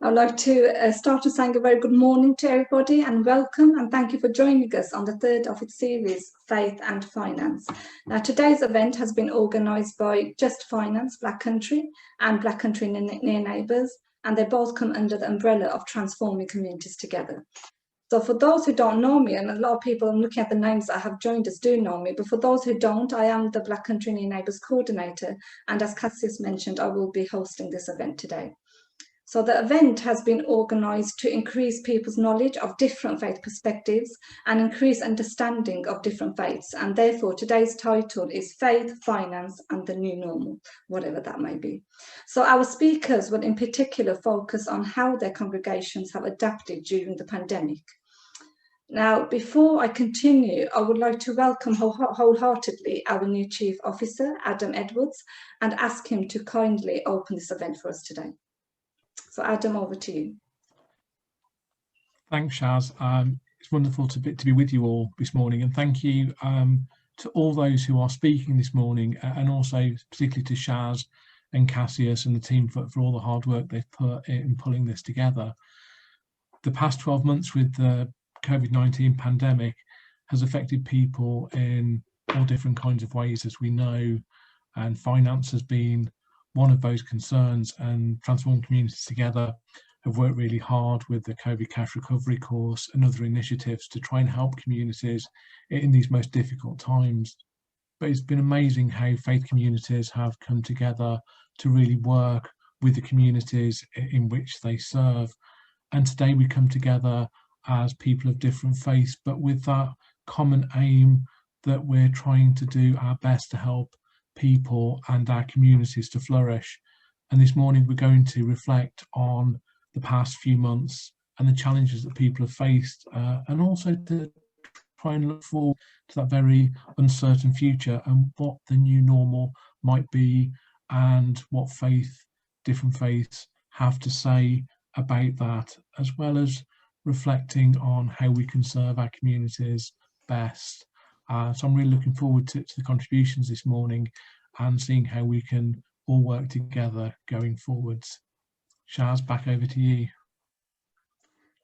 I'd like to start to saying a very good morning to everybody and welcome and thank you for joining us on the third of its series, Faith and Finance. Now, today's event has been organised by Just Finance Black Country and Black Country Near Neighbours, and they both come under the umbrella of Transforming Communities Together. So for those who don't know me, and a lot of people, I'm looking at the names that have joined us, do know me, but for those who don't, I am the Black Country Near Neighbours Coordinator, and as Cassius mentioned, I will be hosting this event today. So the event has been organised to increase people's knowledge of different faith perspectives and increase understanding of different faiths. And therefore, today's title is Faith, Finance and the New Normal, whatever that may be. So our speakers will in particular focus on how their congregations have adapted during the pandemic. Now, before I continue, I would like to welcome wholeheartedly our new Chief Officer, Adam Edwards, and ask him to kindly open this event for us today. So Adam, over to you. Thanks, Shaz. It's wonderful to be with you all this morning, and thank you to all those who are speaking this morning, and also particularly to Shaz and Cassius and the team for all the hard work they've put in pulling this together. The past 12 months with the COVID-19 pandemic has affected people in all different kinds of ways, as we know, and finance has been one of those concerns, and Transforming Communities Together have worked really hard with the COVID Cash Recovery course and other initiatives to try and help communities in these most difficult times. But it's been amazing how faith communities have come together to really work with the communities in which they serve. And today we come together as people of different faiths, but with that common aim that we're trying to do our best to help people and our communities to flourish. And this morning we're going to reflect on the past few months and the challenges that people have faced, and also to try and look forward to that very uncertain future and what the new normal might be, and what different faiths have to say about that, as well as reflecting on how we can serve our communities best. So I'm really looking forward to the contributions this morning and seeing how we can all work together going forwards. Shaz, back over to you.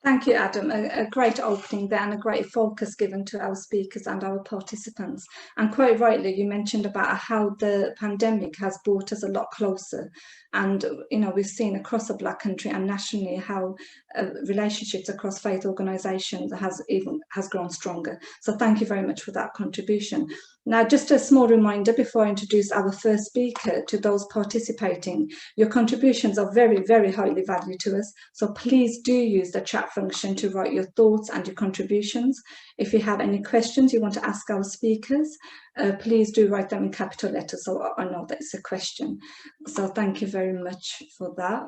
Thank you, Adam. A great opening there and a great focus given to our speakers and our participants. And quite rightly, you mentioned about how the pandemic has brought us a lot closer. And, you know, we've seen across the Black Country and nationally how relationships across faith organisations has grown stronger. So thank you very much for that contribution. Now, just a small reminder before I introduce our first speaker to those participating, your contributions are very, very highly valued to us. So please do use the chat function to write your thoughts and your contributions. If you have any questions you want to ask our speakers, please do write them in capital letters so I know that it's a question. So thank you very much for that.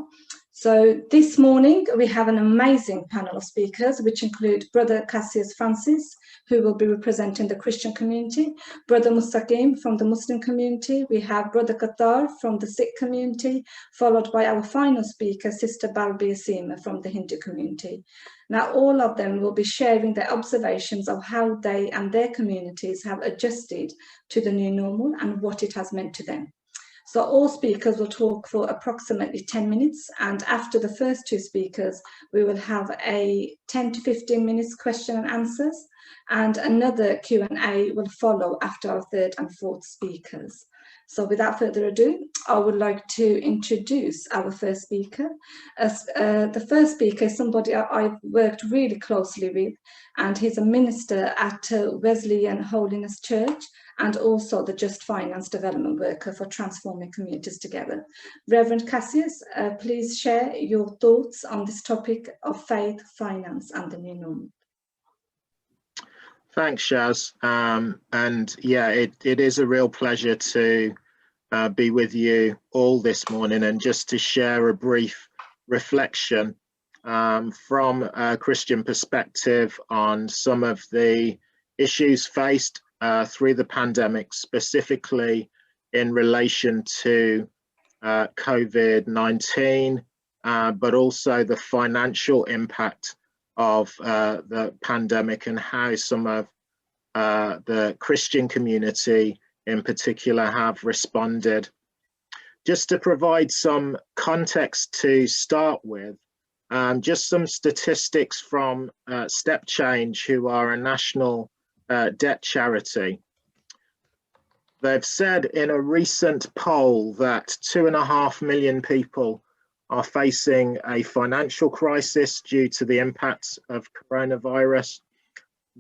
So this morning we have an amazing panel of speakers, which include Brother Cassius Francis, who will be representing the Christian community, Brother Mustaqim from the Muslim community, we have Brother Qatar from the Sikh community, followed by our final speaker, Sister Balbi Asima from the Hindu community. Now, all of them will be sharing their observations of how they and their communities have adjusted to the new normal and what it has meant to them. So all speakers will talk for approximately 10 minutes, and after the first two speakers, we will have a 10 to 15 minutes question and answers, and another Q&A will follow after our third and fourth speakers. So without further ado, I would like to introduce our first speaker. The first speaker is somebody I've worked really closely with, and he's a minister at Wesleyan Holiness Church and also the Just Finance development worker for Transforming Communities Together. Reverend Cassius, please share your thoughts on this topic of faith, finance and the new normal. Thanks, Shaz. And yeah, it is a real pleasure to be with you all this morning and just to share a brief reflection from a Christian perspective on some of the issues faced through the pandemic, specifically in relation to COVID-19, but also the financial impact of the pandemic and how some of the Christian community in particular have responded. Just to provide some context to start with, Just some statistics from Step Change, who are a national debt charity. They've said in a recent poll that 2.5 million people are facing a financial crisis due to the impacts of coronavirus.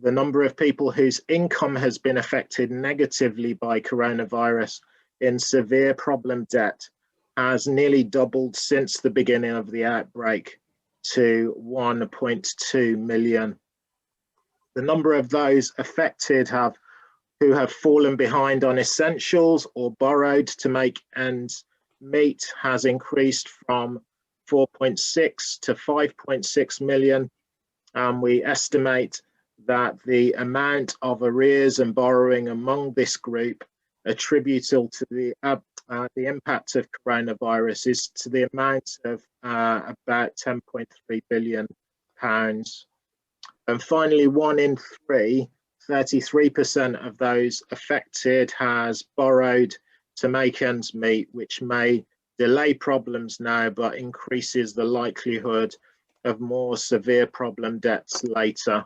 The number of people whose income has been affected negatively by coronavirus in severe problem debt has nearly doubled since the beginning of the outbreak to 1.2 million. The number of those affected who have fallen behind on essentials or borrowed to make ends meet has increased from 4.6 to 5.6 million. We estimate that the amount of arrears and borrowing among this group attributable to the impact of coronavirus is to the amount of about £10.3 billion. And finally, 1 in 3, 33% of those affected has borrowed to make ends meet, which may delay problems now, but increases the likelihood of more severe problem debts later.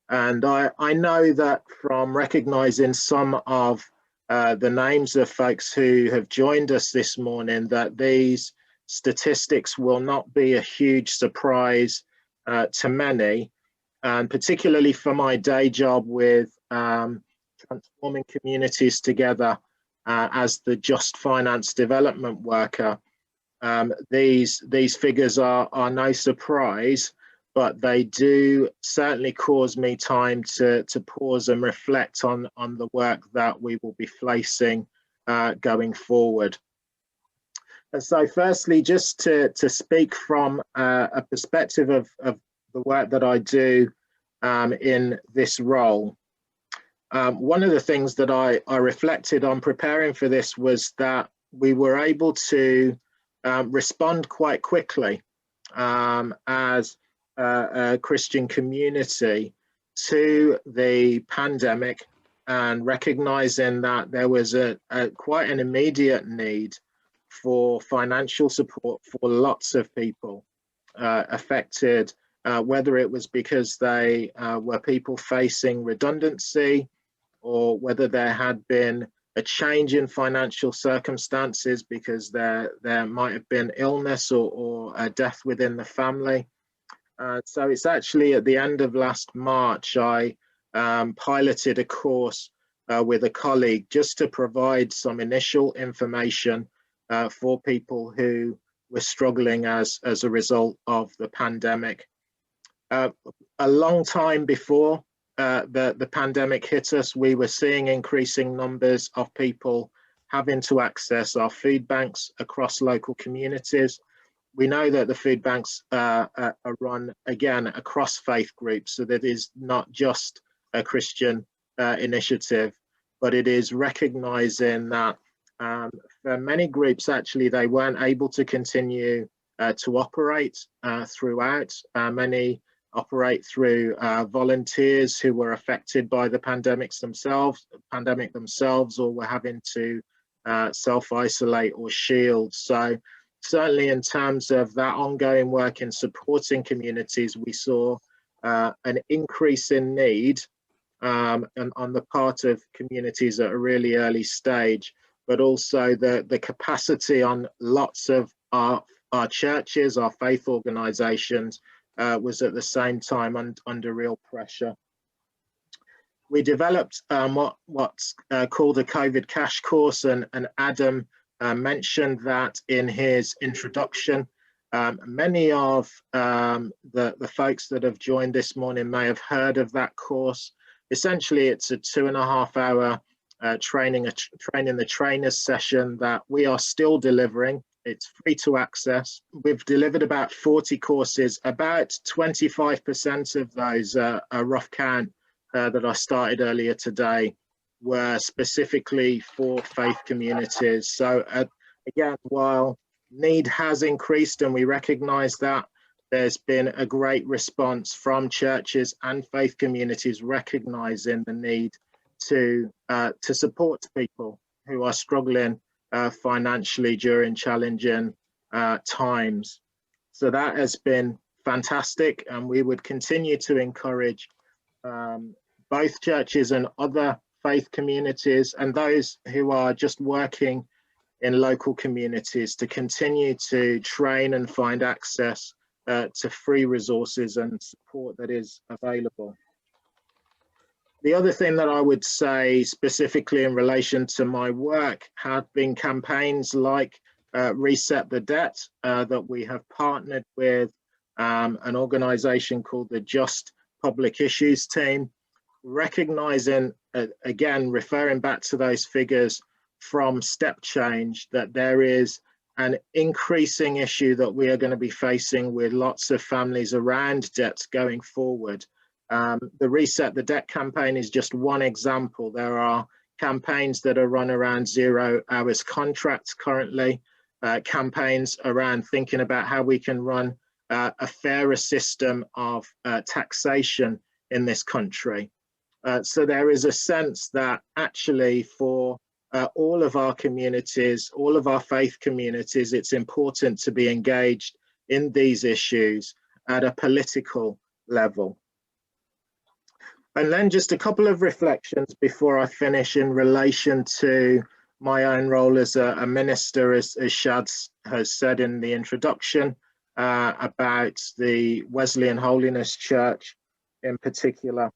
And I know that from recognizing some of the names of folks who have joined us this morning, that these statistics will not be a huge surprise to many. And particularly for my day job with transforming communities together as the Just Finance Development Worker, these figures are no surprise, but they do certainly cause me time to pause and reflect on the work that we will be facing going forward. And so firstly, just to speak from a perspective of the work that I do in this role. One of the things that I reflected on preparing for this was that we were able to respond quite quickly as a Christian community to the pandemic, and recognizing that there was quite an immediate need for financial support for lots of people affected, whether it was because they were people facing redundancy, or whether there had been a change in financial circumstances because there might have been illness or a death within the family. So it's actually at the end of last March, I piloted a course with a colleague just to provide some initial information for people who were struggling as a result of the pandemic. A long time before the pandemic hit us, we were seeing increasing numbers of people having to access our food banks across local communities. We know that the food banks are run, again, across faith groups, so that is not just a Christian initiative, but it is recognizing that for many groups, actually, they weren't able to continue to operate throughout. Many operate through volunteers who were affected by the pandemic themselves, or were having to self-isolate or shield. So certainly in terms of that ongoing work in supporting communities, we saw an increase in need and on the part of communities at a really early stage, but also the capacity on lots of our churches, our faith organizations, was at the same time under real pressure. We developed what's called a COVID Cash course, and Adam mentioned that in his introduction. Many of the folks that have joined this morning may have heard of that course. Essentially, it's a 2.5-hour training the trainers session that we are still delivering. It's free to access. We've delivered about 40 courses. About 25% of those, a rough count that I started earlier today, were specifically for faith communities. So again, while need has increased and we recognize that, there's been a great response from churches and faith communities recognizing the need to support people who are struggling financially during challenging times. So that has been fantastic, and we would continue to encourage both churches and other faith communities and those who are just working in local communities to continue to train and find access to free resources and support that is available. The other thing that I would say specifically in relation to my work have been campaigns like Reset the Debt that we have partnered with an organisation called the Just Public Issues Team, recognising, again, referring back to those figures from Step Change, that there is an increasing issue that we are going to be facing with lots of families around debts going forward. The Reset the Debt campaign is just one example. There are campaigns that are run around 0 hours contracts currently, campaigns around thinking about how we can run a fairer system of taxation in this country. So there is a sense that actually for all of our communities, all of our faith communities, it's important to be engaged in these issues at a political level. And then just a couple of reflections before I finish in relation to my own role as a minister, as Shad has said in the introduction, about the Wesleyan Holiness Church in particular.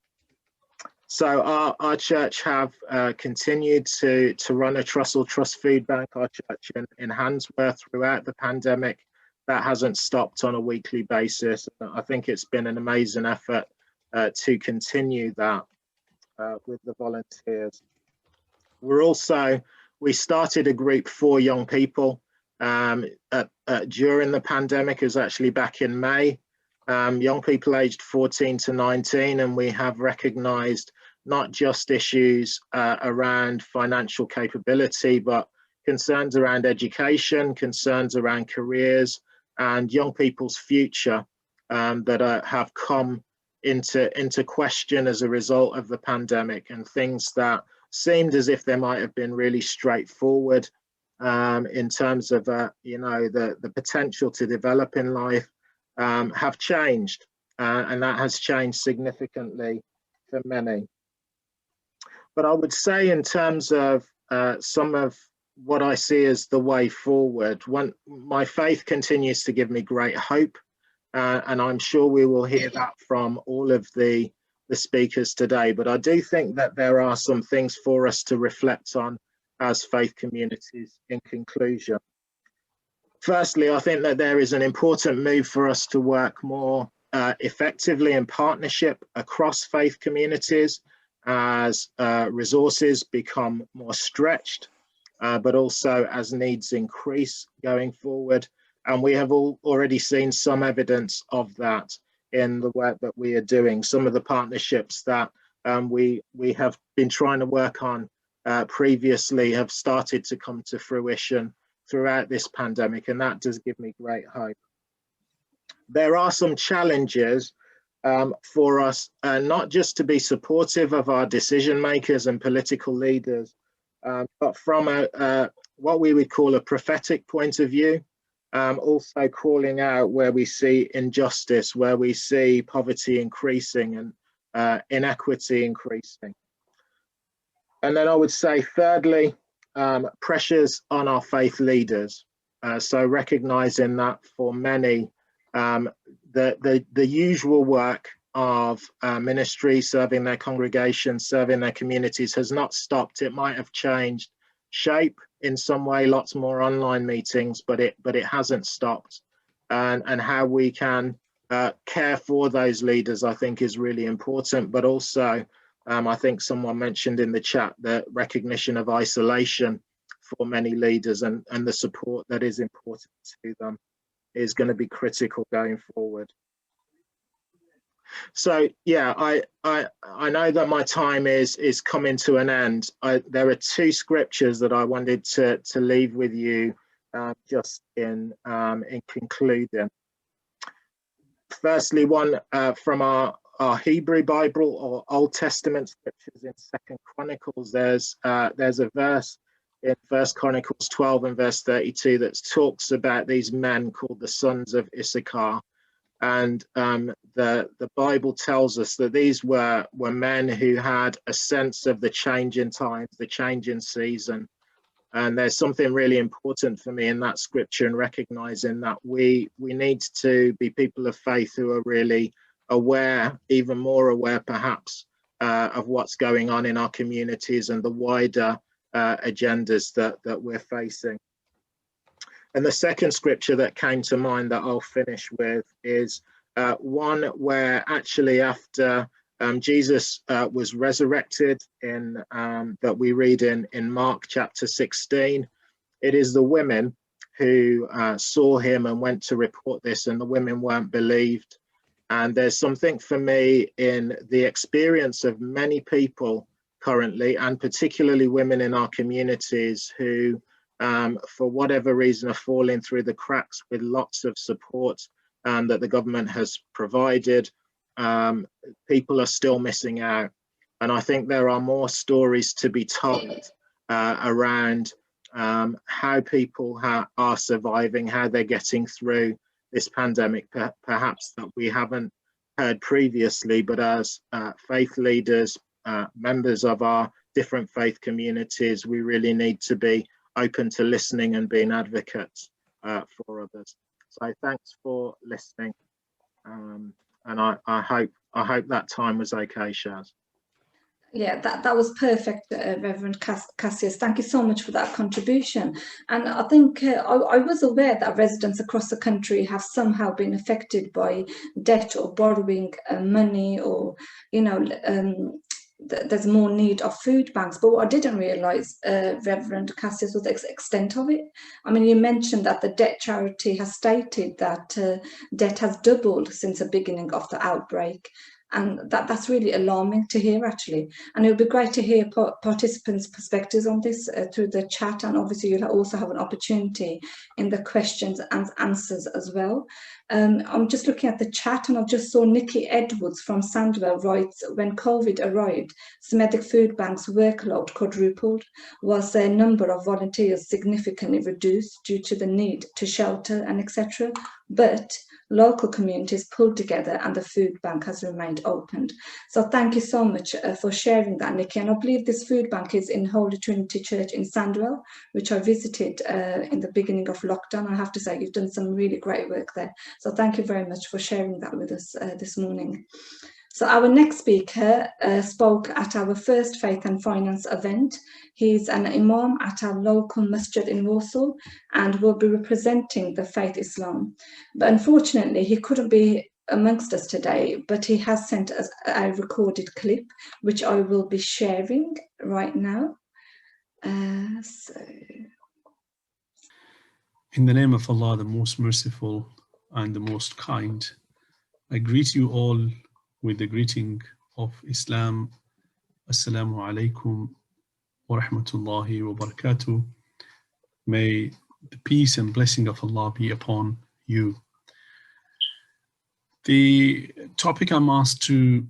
So our church have continued to run a Trussell Trust food bank, our church in Handsworth, throughout the pandemic. That hasn't stopped on a weekly basis. I think it's been an amazing effort to continue that with the volunteers. We started a group for young people during the pandemic. It was actually back in May. Young people aged 14 to 19, and we have recognised not just issues around financial capability, but concerns around education, concerns around careers, and young people's future that have come into question as a result of the pandemic, and things that seemed as if they might have been really straightforward in terms of the potential to develop in life have changed, and that has changed significantly for many. But I would say in terms of some of what I see as the way forward, my faith continues to give me great hope, and I'm sure we will hear that from all of the speakers today. But I do think that there are some things for us to reflect on as faith communities in conclusion. Firstly, I think that there is an important move for us to work more effectively in partnership across faith communities as resources become more stretched, but also as needs increase going forward. And we have already seen some evidence of that in the work that we are doing. Some of the partnerships that we have been trying to work on previously have started to come to fruition throughout this pandemic, and that does give me great hope. There are some challenges for us, not just to be supportive of our decision makers and political leaders, but from what we would call a prophetic point of view, also calling out where we see injustice, where we see poverty increasing and inequity increasing. And then I would say, thirdly, pressures on our faith leaders. So recognizing that for many, the usual work of ministry, serving their congregations, serving their communities has not stopped. It might have changed shape in some way, lots more online meetings, but it hasn't stopped. And how we can care for those leaders, I think, is really important. But also, I think someone mentioned in the chat the recognition of isolation for many leaders, and the support that is important to them is going to be critical going forward. So yeah, I know that my time is coming to an end. There are two scriptures that I wanted to leave with you just in concluding. Firstly, one from our Hebrew Bible or Old Testament scriptures in 2 Chronicles. There's a verse in 1 Chronicles 12 and verse 32 that talks about these men called the sons of Issachar. And the Bible tells us that these were men who had a sense of the change in times, the change in season. And there's something really important for me in that scripture, and recognizing that we need to be people of faith who are really aware, even more aware perhaps, of what's going on in our communities and the wider agendas that we're facing. And the second scripture that came to mind that I'll finish with is one where actually after Jesus was resurrected in that we read in Mark chapter 16. It is the women who saw him and went to report this, and the women weren't believed. And there's something for me in the experience of many people currently, and particularly women in our communities who, for whatever reason, are falling through the cracks with lots of support that the government has provided. People are still missing out. And I think there are more stories to be told around how people are surviving, how they're getting through this pandemic, perhaps that we haven't heard previously, but as faith leaders, members of our different faith communities, we really need to be open to listening and being advocates for others. So thanks for listening. And I hope that time was okay, Shaz. Yeah, that was perfect, Reverend Cassius. Thank you so much for that contribution. And I think I was aware that residents across the country have somehow been affected by debt or borrowing money, or, you know, there's more need of food banks. But what I didn't realise, Reverend Cassius, was the extent of it. I mean, you mentioned that the debt charity has stated that debt has doubled since the beginning of the outbreak. And that's really alarming to hear, actually. And it would be great to hear participants' perspectives on this through the chat. And obviously, you'll also have an opportunity in the questions and answers as well. I'm just looking at the chat, and I just saw Nikki Edwards from Sandwell writes, when COVID arrived, Smethwick Food Bank's workload quadrupled, whilst their number of volunteers significantly reduced due to the need to shelter and etc. But local communities pulled together and the food bank has remained opened. So thank you so much for sharing that, Nikki. And I believe this food bank is in Holy Trinity Church in Sandwell, which I visited in the beginning of lockdown. I have to say, you've done some really great work there. So thank you very much for sharing that with us this morning. So our next speaker spoke at our first Faith and Finance event. He's an imam at our local masjid in Warsaw and will be representing the Faith Islam. But unfortunately, he couldn't be amongst us today, but he has sent us a recorded clip, which I will be sharing right now. In the name of Allah, the most merciful and the most kind, I greet you all with the greeting of Islam. Assalamu alaikum wa rahmatullahi wa barakatuh. May the peace and blessing of Allah be upon you. The topic I'm asked to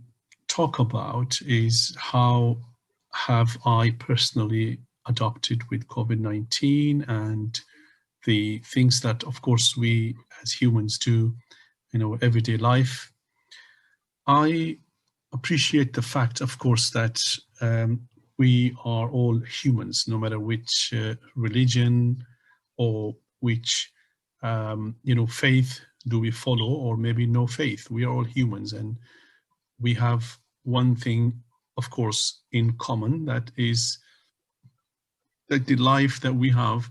talk about is how have I personally adopted with COVID-19 and the things that, of course, we as humans do in our everyday life. I appreciate the fact, of course, that we are all humans, no matter which religion or which faith do we follow, or maybe no faith. We are all humans, and we have one thing, of course, in common, that is that the life that we have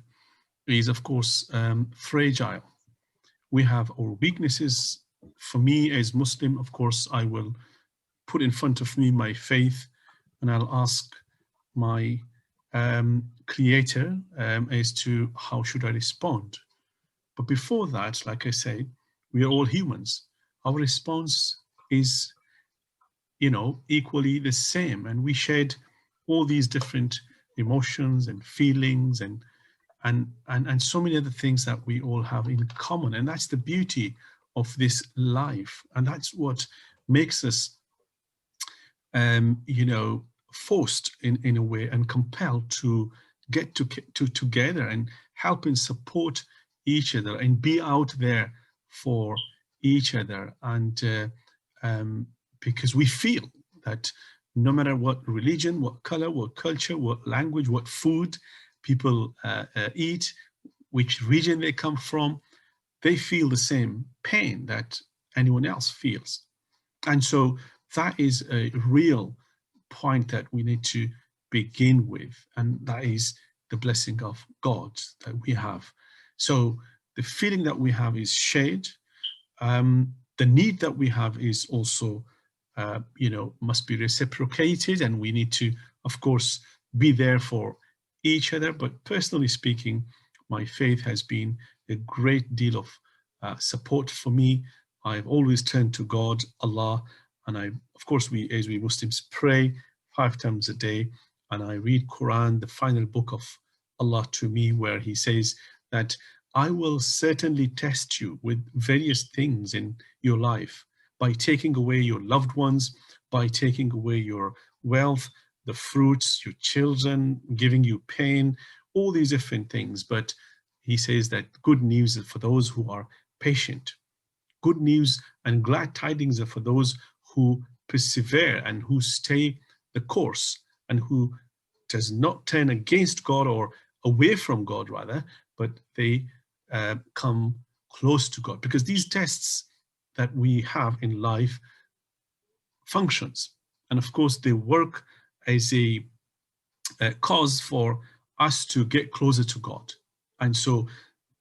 is, of course, fragile. We have our weaknesses. For me as Muslim, of course, I will put in front of me my faith, and I'll ask my creator as to how should I respond. But before that, like I said, we are all humans. Our response is, equally the same, and we shed all these different emotions and feelings and so many other things that we all have in common. And that's the beauty of this life, and that's what makes us forced in a way and compelled to get together and help and support each other and be out there for each other. And because we feel that no matter what religion, what color, what culture, what language, what food people eat, which region they come from, they feel the same pain that anyone else feels. And so that is a real point that we need to begin with, and that is the blessing of God that we have. So the feeling that we have is shared. The need that we have is also, must be reciprocated, and we need to, of course, be there for each other. But personally speaking, my faith has been a great deal of support for me. I've always turned to God, Allah, and of course, as we Muslims pray 5 times a day, and I read Quran, the final book of Allah to me, where He says that I will certainly test you with various things in your life, by taking away your loved ones, by taking away your wealth, the fruits, your children, giving you pain, all these different things. But He says that good news is for those who are patient. Good news and glad tidings are for those who persevere and who stay the course, and who does not turn against God or away from God, rather, but they come close to God. Because these tests that we have in life functions, and of course they work as a cause for us to get closer to God. And so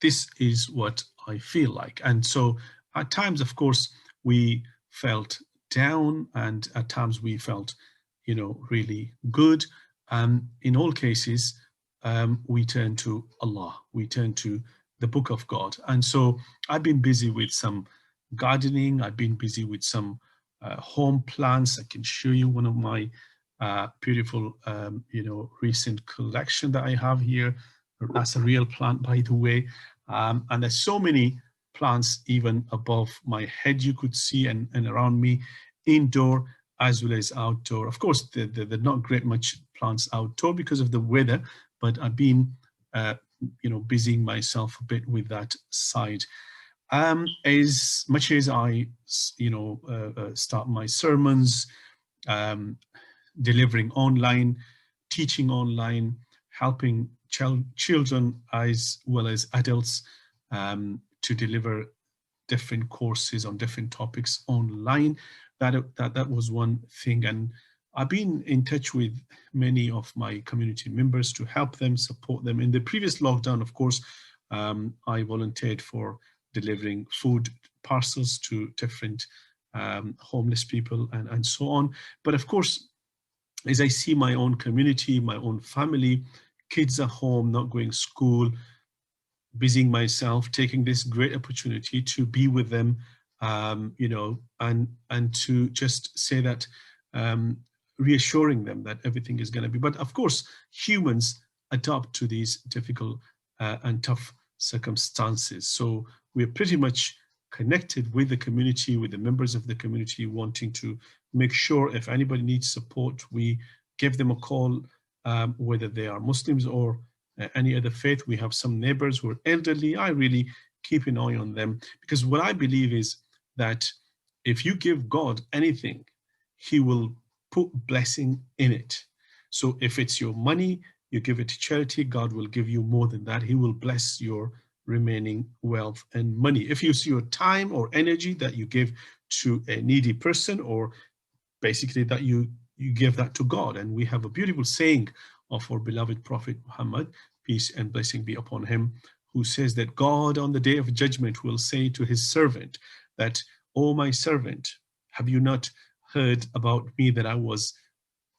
this is what I feel like. And so at times, of course, we felt down, and at times we felt, really good. In all cases, we turn to Allah. We turn to the Book of God. And so I've been busy with some gardening. I've been busy with some home plants. I can show you one of my beautiful, recent collection that I have here. That's a real plant, by the way. And there's so many plants even above my head you could see, and around me, indoor as well as outdoor. Of course, they're not great much plants outdoor because of the weather, but I've been, busying myself a bit with that side. As much as I, start my sermons, delivering online, teaching online, helping children as well as adults to deliver different courses on different topics online. That was one thing. And I've been in touch with many of my community members to help them, support them. In the previous lockdown, of course, I volunteered for delivering food parcels to different homeless people and so on. But of course, as I see my own community, my own family, kids at home, not going to school, busying myself, taking this great opportunity to be with them, and to just say that, reassuring them that everything is going to be. But of course, humans adapt to these difficult and tough circumstances. So we're pretty much connected with the community, with the members of the community, wanting to make sure if anybody needs support, we give them a call, whether they are Muslims or any other faith. We have some neighbors who are elderly. I really keep an eye on them, because what I believe is that if you give God anything, He will put blessing in it. So if it's your money, you give it to charity, God will give you more than that. He will bless your remaining wealth and money. If you see your time or energy that you give to a needy person, or basically that you give that to God. And we have a beautiful saying of our beloved Prophet Muhammad, peace and blessing be upon him, who says that God on the day of judgment will say to his servant that, "Oh, my servant, have you not heard about me that I was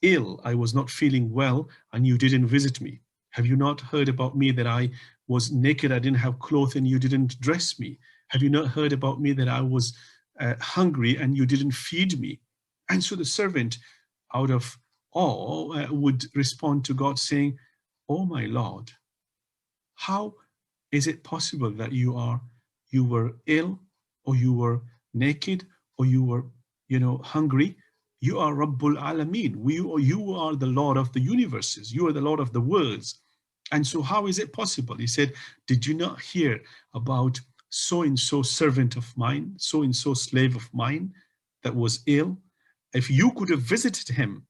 ill, I was not feeling well, and you didn't visit me? Have you not heard about me that I was naked, I didn't have clothes, and you didn't dress me? Have you not heard about me that I was hungry and you didn't feed me?" And so the servant, out of awe, would respond to God saying, "Oh, my Lord, how is it possible that you were ill, or you were naked, or you were, hungry? You are Rabbul Alameen. You are the Lord of the universes. You are the Lord of the worlds. And so how is it possible? He said, did you not hear about so-and-so servant of mine, so-and-so slave of mine that was ill? If you could have visited him,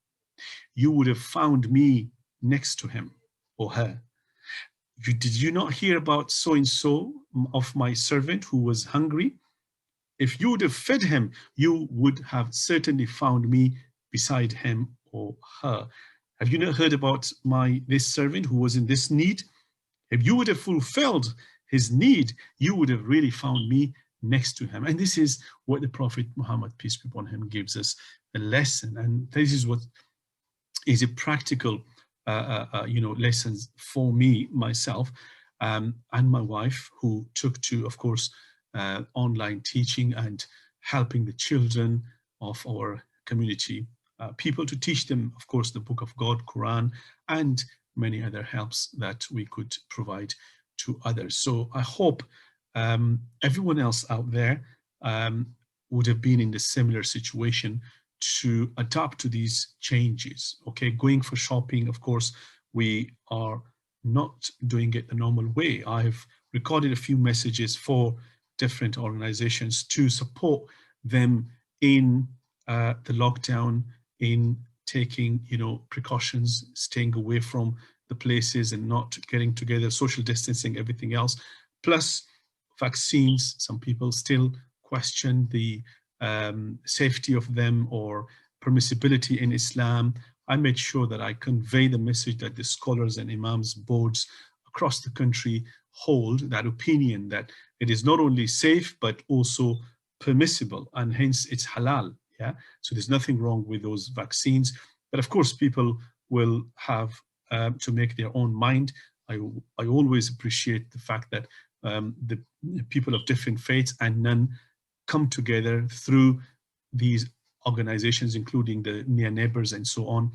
you would have found me next to him or her. Did you not hear about so-and-so of my servant who was hungry? If you would have fed him, you would have certainly found me beside him or her. Have you not heard about this servant who was in this need? If you would have fulfilled his need, you would have really found me next to him. And this is what the Prophet Muhammad, peace be upon him, gives us a lesson. And this is what is a practical lessons for me, myself, and my wife, who took to, of course, online teaching and helping the children of our community, people, to teach them, of course, the Book of God, Quran, and many other helps that we could provide to others. So I hope everyone else out there would have been in the similar situation to adapt to these changes. Okay, going for shopping, of course, we are not doing it the normal way. I've recorded a few messages for different organizations to support them in the lockdown, in taking, precautions, staying away from the places and not getting together, social distancing, everything else, plus vaccines. Some people still question the safety of them or permissibility in Islam. I made sure that I convey the message that the scholars and imams boards across the country hold that opinion, that it is not only safe but also permissible, and hence it's halal. Yeah, so there's nothing wrong with those vaccines, but of course people will have to make their own mind. I always appreciate the fact that the people of different faiths and none come together through these organizations, including the near neighbors and so on,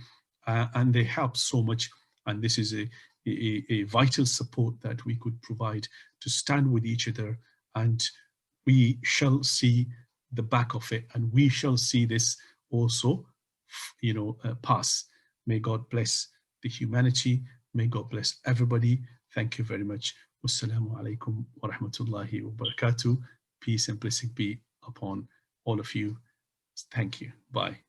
and they help so much. And this is a vital support that we could provide to stand with each other, and we shall see the back of it, and we shall see this also, pass. May God bless the humanity. May God bless everybody. Thank you very much. Wassalamu alaikum wa rahmatullahi wa barakatuh. Peace and blessing be upon all of you. Thank you. Bye.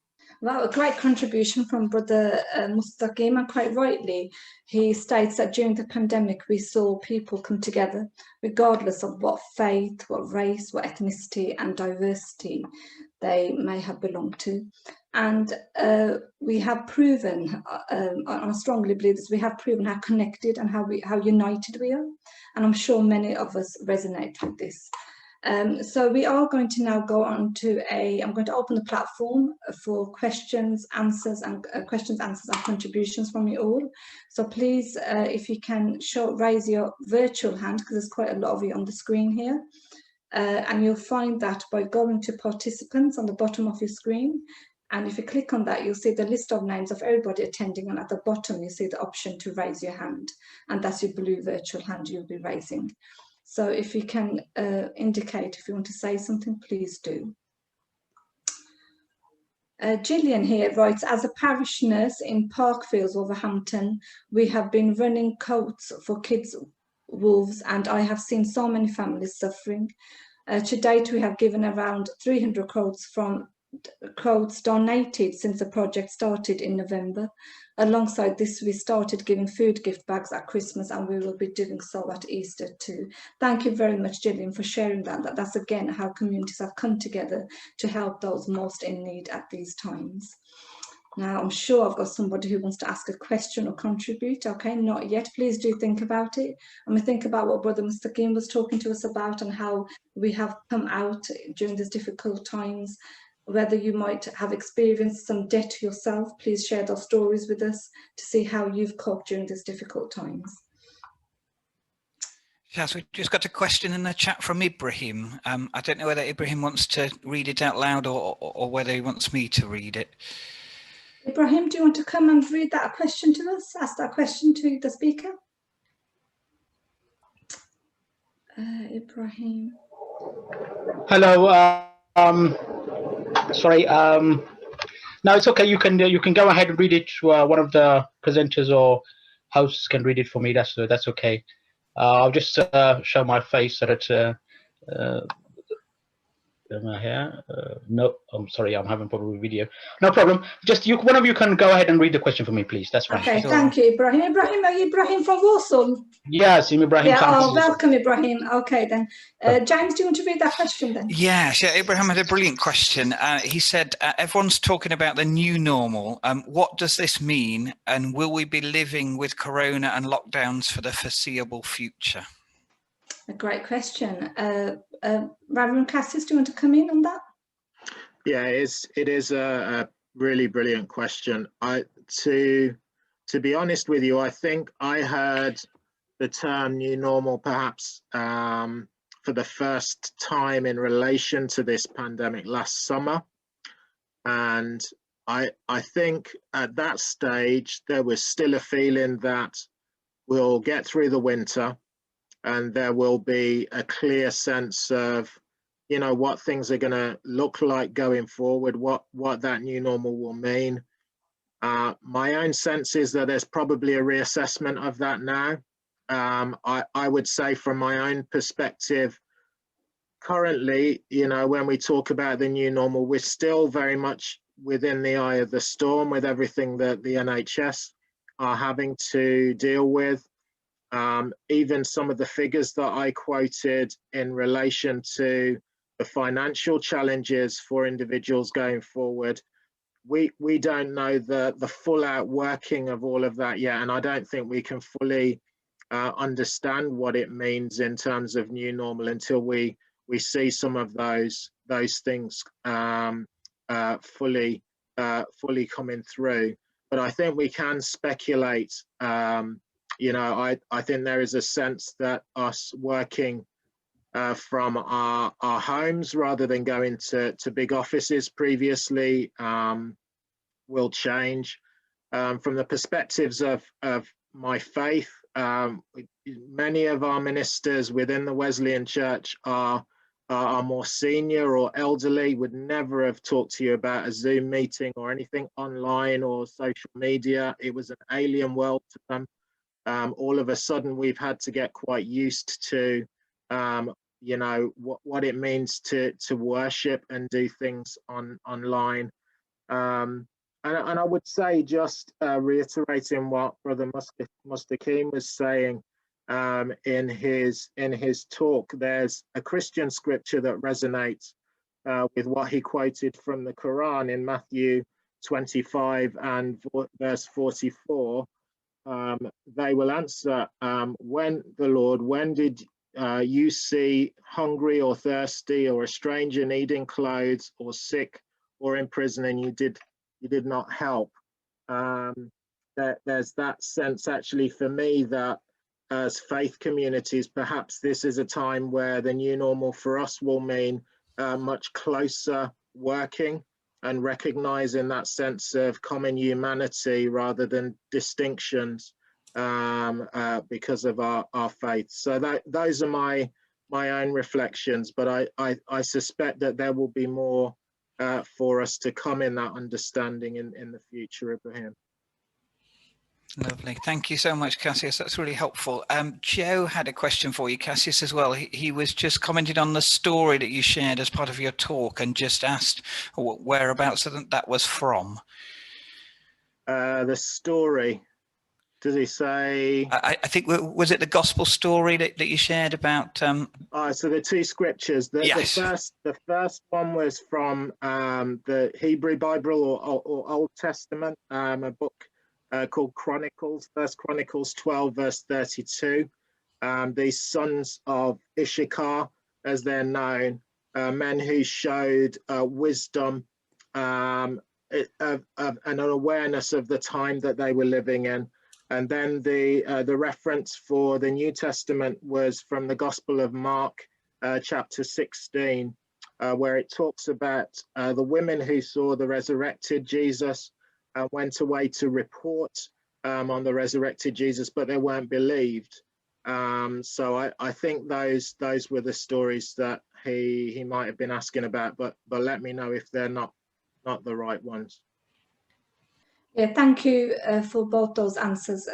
Wow, a great contribution from Brother Mustaqim, and quite rightly, he states that during the pandemic we saw people come together regardless of what faith, what race, what ethnicity and diversity they may have belonged to. And we have proven, I strongly believe this, we have proven how connected and how united we are. And I'm sure many of us resonate with this. So we are going to now go on to I'm going to open the platform for questions, answers and contributions from you all. So please, if you can raise your virtual hand, because there's quite a lot of you on the screen here. And you'll find that by going to participants on the bottom of your screen. And if you click on that, you'll see the list of names of everybody attending. And at the bottom, you see the option to raise your hand. And that's your blue virtual hand you'll be raising. So if you can indicate if you want to say something, please do. Gillian here writes, as a parish nurse in Parkfields, Wolverhampton, we have been running coats for kids' wolves, and I have seen so many families suffering. To date, we have given around 300 quotes donated since the project started in November. Alongside this, we started giving food gift bags at Christmas, and we will be doing so at Easter too. Thank you very much, Gillian, for sharing that. That's again how communities have come together to help those most in need at these times. Now, I'm sure I've got somebody who wants to ask a question or contribute. Okay, not yet. Please do think about it. And we think about what Brother Mustaqim was talking to us about and how we have come out during these difficult times. Whether you might have experienced some debt yourself, please share those stories with us to see how you've coped during these difficult times. Yes, we just got a question in the chat from Ibrahim. I don't know whether Ibrahim wants to read it out loud or whether he wants me to read it. Ibrahim, do you want to come and read that question to us? Ask that question to the speaker. Ibrahim. Hello. Sorry. No, it's okay. You can go ahead and read it to one of the presenters or hosts can read it for me, that's okay. I'll just show my face so that here. No, I'm sorry, I'm having problem with video. No problem. Just one of you can go ahead and read the question for me, please. That's fine. Okay, thank you, Ibrahim. Ibrahim, are you Ibrahim from Warsaw? Yes, I'm Ibrahim. Yeah, oh, welcome, Ibrahim. Okay, then. James, do you want to read that question then? Yes, yeah, Ibrahim had a brilliant question. He said, everyone's talking about the new normal. What does this mean? And will we be living with corona and lockdowns for the foreseeable future? A great question. Reverend Cassius, do you want to come in on that? Yeah, it is a really brilliant question. To be honest with you, I think I heard the term new normal perhaps for the first time in relation to this pandemic last summer. And I think at that stage, there was still a feeling that we'll get through the winter and there will be a clear sense of, you know, what things are going to look like going forward, what that new normal will mean. My own sense is that there's probably a reassessment of that now. I would say from my own perspective, currently, you know, when we talk about the new normal, we're still very much within the eye of the storm with everything that the NHS are having to deal with. Even some of the figures that I quoted in relation to the financial challenges for individuals going forward, we don't know the full out working of all of that yet, and I don't think we can fully understand what it means in terms of new normal until we see some of those things fully coming through. But I think we can speculate. You know, I think there is a sense that us working from our homes rather than going to big offices previously will change. From the perspectives of my faith, many of our ministers within the Wesleyan Church are more senior or elderly, would never have talked to you about a Zoom meeting or anything online or social media. It was an alien world to them. All of a sudden, we've had to get quite used to, you know, what it means to worship and do things online. And I would say, just reiterating what Brother Mustaqim was saying in his talk, there's a Christian scripture that resonates with what he quoted from the Quran in Matthew 25 and verse 44. They will answer, when did you see hungry or thirsty or a stranger needing clothes or sick or in prison and you did not help? There's that sense actually for me that as faith communities, perhaps this is a time where the new normal for us will mean much closer working and recognizing that sense of common humanity rather than distinctions because of our faith. So those are my own reflections, but I suspect that there will be more for us to come in that understanding in the future, Ibrahim. Lovely. Thank you so much, Cassius. That's really helpful. Joe had a question for you, Cassius, as well. He was just commented on the story that you shared as part of your talk and just asked whereabouts that was from. The story. Does he say? I think, was it the gospel story that you shared about? So the two scriptures. Yes. The first one was from the Hebrew Bible or Old Testament, a book called Chronicles, 1 Chronicles 12, verse 32. These sons of Issachar, as they're known, men who showed wisdom and an awareness of the time that they were living in. And then the reference for the New Testament was from the Gospel of Mark, chapter 16, where it talks about the women who saw the resurrected Jesus went away to report on the resurrected Jesus, but they weren't believed. So I think those were the stories that he might have been asking about, but let me know if they're not the right ones. Yeah, thank you for both those answers,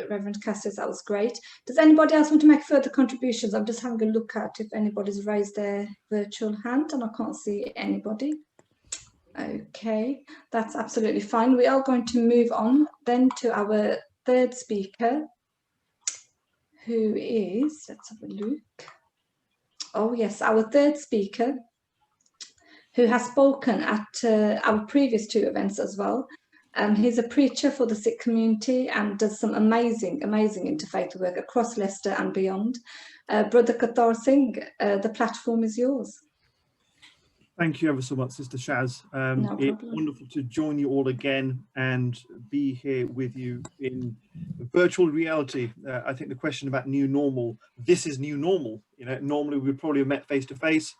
Reverend Cassius. That was great. Does anybody else want to make further contributions? I'm just having a look at if anybody's raised their virtual hand, and I can't see anybody. Okay, that's absolutely fine. We are going to move on then to our third speaker, who is, let's have a look. Oh yes, our third speaker, who has spoken at our previous two events as well. He's a preacher for the Sikh community and does some amazing interfaith work across Leicester and beyond. Brother Kathar Singh, the platform is yours. Thank you ever so much, Sister Shaz. No It's problem. wonderful to join you all again and be here with you in virtual reality. I think the question about new normal, this is new normal. You know, normally we'd probably have met face to face.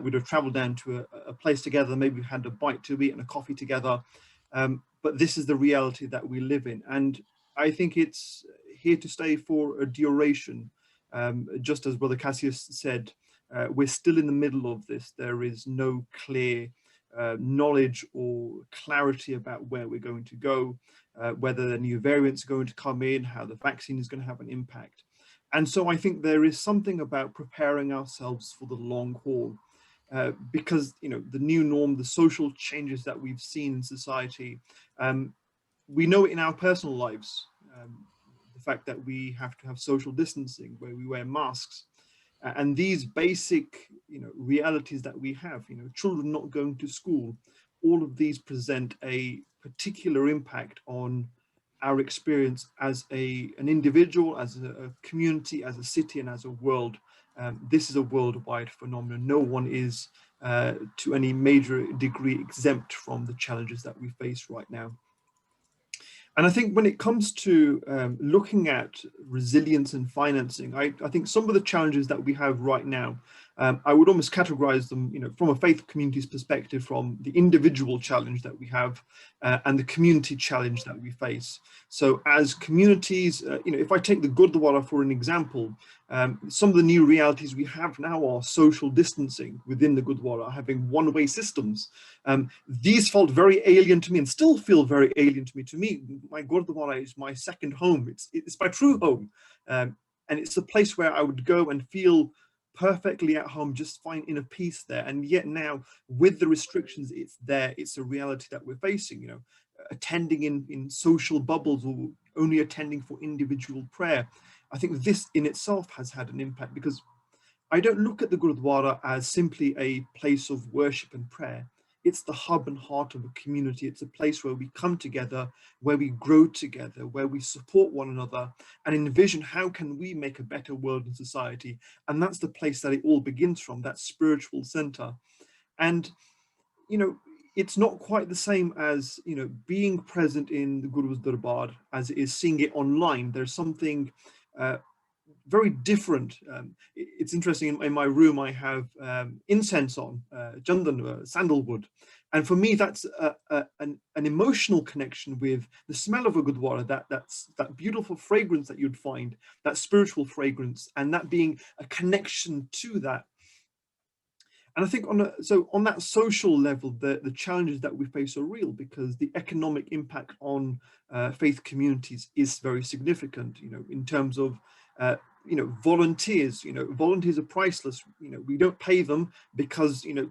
We'd have traveled down to a place together, maybe we've had a bite to eat and a coffee together. But this is the reality that we live in. And I think it's here to stay for a duration. Just as Brother Cassius said, we're still in the middle of this. There is no clear knowledge or clarity about where we're going to go, whether the new variants are going to come in, how the vaccine is going to have an impact. And so I think there is something about preparing ourselves for the long haul, because, you know, the new norm, the social changes that we've seen in society, we know it in our personal lives. The fact that we have to have social distancing, where we wear masks, and these basic, you know, realities that we have, you know, children not going to school, all of these present a particular impact on our experience as an individual, as a community, as a city, and as a world. This is a worldwide phenomenon. No one is to any major degree exempt from the challenges that we face right now. And I think when it comes to looking at resilience and financing, I think some of the challenges that we have right now, I would almost categorize them, you know, from a faith community's perspective, from the individual challenge that we have and the community challenge that we face. So as communities, you know, if I take the Gurdwara for an example, some of the new realities we have now are social distancing within the Gurdwara, having one-way systems. These felt very alien to me and still feel very alien to me. To me, my Gurdwara is my second home. It's my true home. And it's a place where I would go and feel perfectly at home, just fine, in a peace there. And yet now, with the restrictions, it's there. It's a reality that we're facing, you know, attending in social bubbles or only attending for individual prayer. I think this in itself has had an impact, because I don't look at the Gurdwara as simply a place of worship and prayer. It's the hub and heart of a community. It's a place where we come together, where we grow together, where we support one another and envision how can we make a better world and society. And that's the place that it all begins from, that spiritual center. And, you know, it's not quite the same as, you know, being present in the Guru's Darbar as it is seeing it online. There's something very different. It's interesting, in my room I have incense on, chandan, sandalwood, and for me that's an emotional connection with the smell of a Gurdwara, that beautiful fragrance that you'd find, that spiritual fragrance, and that being a connection to that. And I think on that social level, the challenges that we face are real, because the economic impact on faith communities is very significant, you know, in terms of you know, volunteers. You know, volunteers are priceless. You know, we don't pay them because, you know,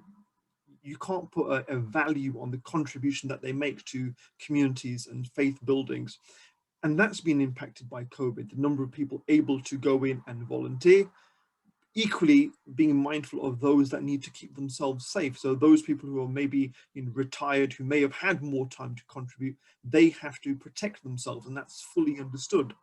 you can't put a value on the contribution that they make to communities and faith buildings. And that's been impacted by COVID, the number of people able to go in and volunteer, equally being mindful of those that need to keep themselves safe. So those people who are maybe retired, who may have had more time to contribute, they have to protect themselves, and that's fully understood.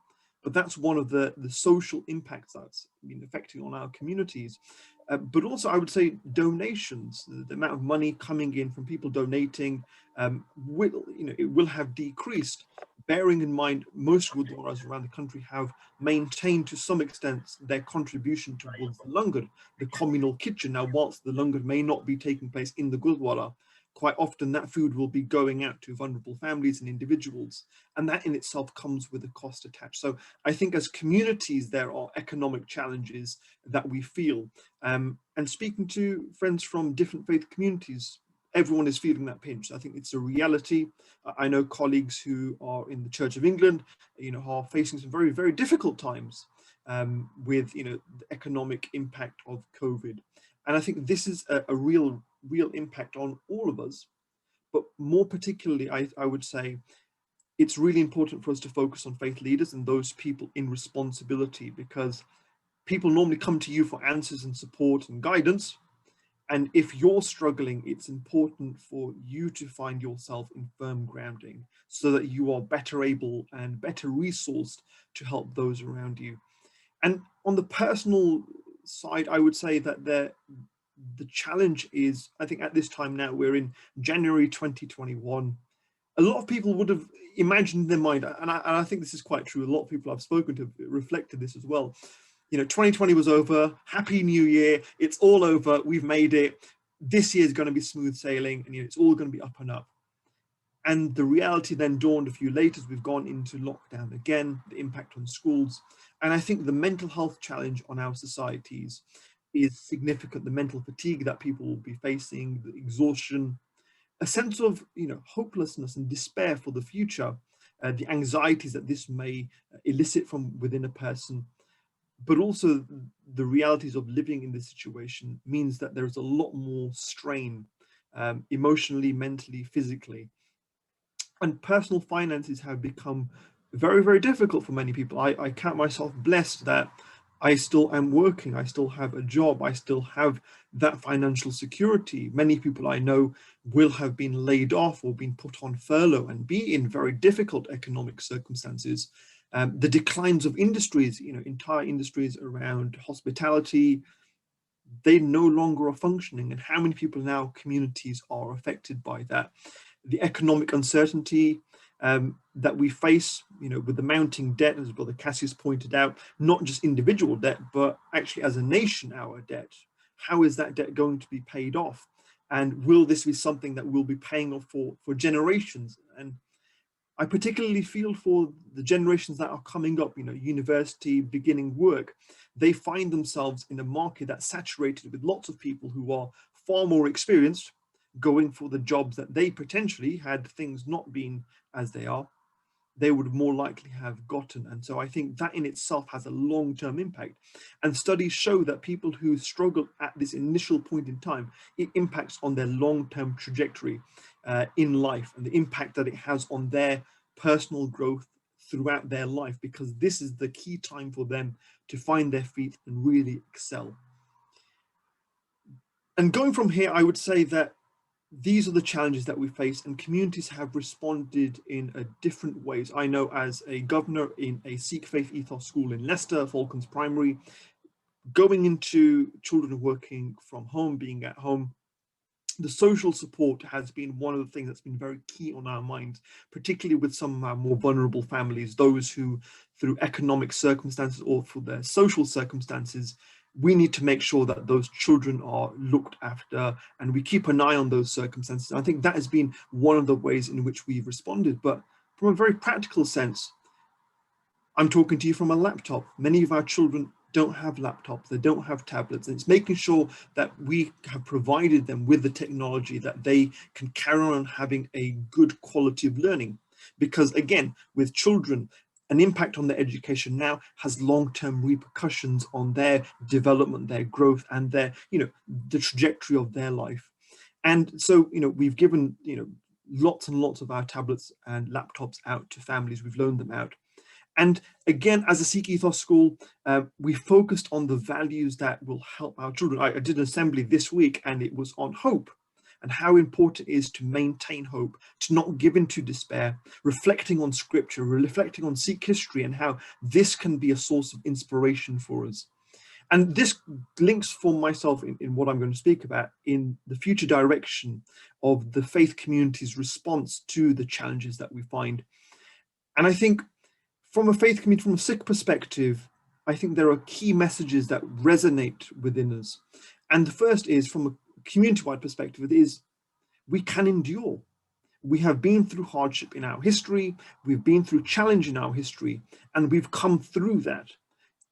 But that's one of the social impacts that's been affecting on our communities. But also, I would say donations, the amount of money coming in from people donating, it will have decreased. Bearing in mind, most Gurdwaras around the country have maintained to some extent their contribution towards the langar, the communal kitchen. Now, whilst the langar may not be taking place in the Gurdwara, quite often that food will be going out to vulnerable families and individuals, and that in itself comes with a cost attached. So I think as communities, there are economic challenges that we feel. And speaking to friends from different faith communities, everyone is feeling that pinch. I think it's a reality. I know colleagues who are in the Church of England, are facing some very, very difficult times with, the economic impact of COVID. And I think this is a real impact on all of us. But more particularly, I would say, it's really important for us to focus on faith leaders and those people in responsibility, because people normally come to you for answers and support and guidance. And if you're struggling, it's important for you to find yourself in firm grounding so that you are better able and better resourced to help those around you. And on the personal side, I would say that the challenge is, I think at this time now, we're in January 2021. A lot of people would have imagined in their mind, and I think this is quite true, a lot of people I've spoken to reflected this as well. 2020 was over, happy new year, it's all over, we've made it, this year is going to be smooth sailing, and it's all going to be up and up. And the reality then dawned a few later as we've gone into lockdown again, the impact on schools. And I think the mental health challenge on our societies is significant, the mental fatigue that people will be facing, the exhaustion, a sense of hopelessness and despair for the future, the anxieties that this may elicit from within a person. But also the realities of living in this situation means that there's a lot more strain, emotionally, mentally, physically. And personal finances have become very, very difficult for many people. I count myself blessed that I still am working, I still have a job, I still have that financial security. Many people I know will have been laid off or been put on furlough and be in very difficult economic circumstances. The declines of industries, entire industries around hospitality, they no longer are functioning. And how many people in our communities are affected by that? The economic uncertainty that we face, with the mounting debt, as Brother Cassius pointed out, not just individual debt, but actually as a nation, our debt. How is that debt going to be paid off? And will this be something that we'll be paying off for generations? And I particularly feel for the generations that are coming up, university, beginning work. They find themselves in a market that's saturated with lots of people who are far more experienced, going for the jobs that they potentially, had things not been as they are, they would more likely have gotten. And so I think that in itself has a long-term impact. And studies show that people who struggle at this initial point in time, it impacts on their long-term trajectory in life, and the impact that it has on their personal growth throughout their life, because this is the key time for them to find their feet and really excel. And going from here, I would say that these are the challenges that we face, and communities have responded in different ways. I know as a governor in a Sikh faith ethos school in Leicester, Falcons Primary, going into children working from home, being at home, the social support has been one of the things that's been very key on our minds, particularly with some of our more vulnerable families, those who through economic circumstances or for their social circumstances, we need to make sure that those children are looked after and we keep an eye on those circumstances. I think that has been one of the ways in which we've responded. But from a very practical sense, I'm talking to you from a laptop. Many of our children don't have laptops, they don't have tablets, and it's making sure that we have provided them with the technology that they can carry on having a good quality of learning. Because again, with children, an impact on their education now has long-term repercussions on their development, their growth, and their, the trajectory of their life. And so, we've given, lots and lots of our tablets and laptops out to families. We've loaned them out. And again, as a Sikh ethos school, we focused on the values that will help our children. I did an assembly this week, and it was on hope and how important it is to maintain hope, to not give in to despair, reflecting on scripture, reflecting on Sikh history, and how this can be a source of inspiration for us. And this links for myself in what I'm going to speak about in the future direction of the faith community's response to the challenges that we find. And I think from a faith community, from a Sikh perspective, I think there are key messages that resonate within us. And the first is, from a community-wide perspective, is we can endure. We have been through hardship in our history, we've been through challenge in our history, and we've come through that.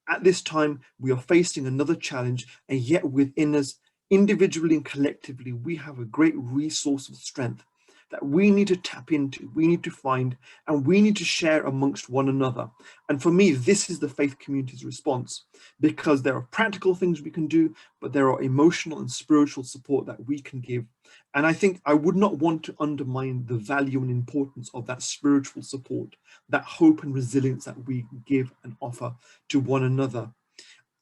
At this time, we are facing another challenge, and yet within us, individually and collectively, we have a great resource of strength that we need to tap into, we need to find, and we need to share amongst one another. And for me, this is the faith community's response, because there are practical things we can do, but there are emotional and spiritual support that we can give. And I think I would not want to undermine the value and importance of that spiritual support, that hope and resilience that we give and offer to one another.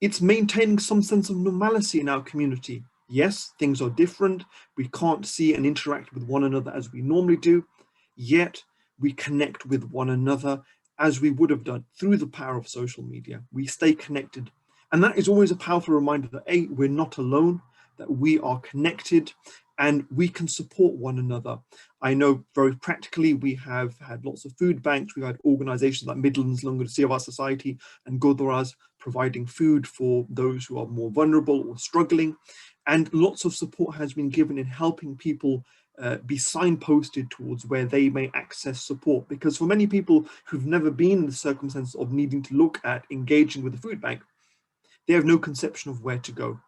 It's maintaining some sense of normalcy in our community. Yes, things are different. We can't see and interact with one another as we normally do, yet we connect with one another as we would have done through the power of social media. We stay connected. And that is always a powerful reminder that A, we're not alone, that we are connected and we can support one another. I know very practically we have had lots of food banks. We've had organizations like Midlands Lunga Seva Society and Gurdwaras providing food for those who are more vulnerable or struggling. And lots of support has been given in helping people be signposted towards where they may access support. Because for many people who've never been in the circumstance of needing to look at engaging with the food bank, they have no conception of where to go.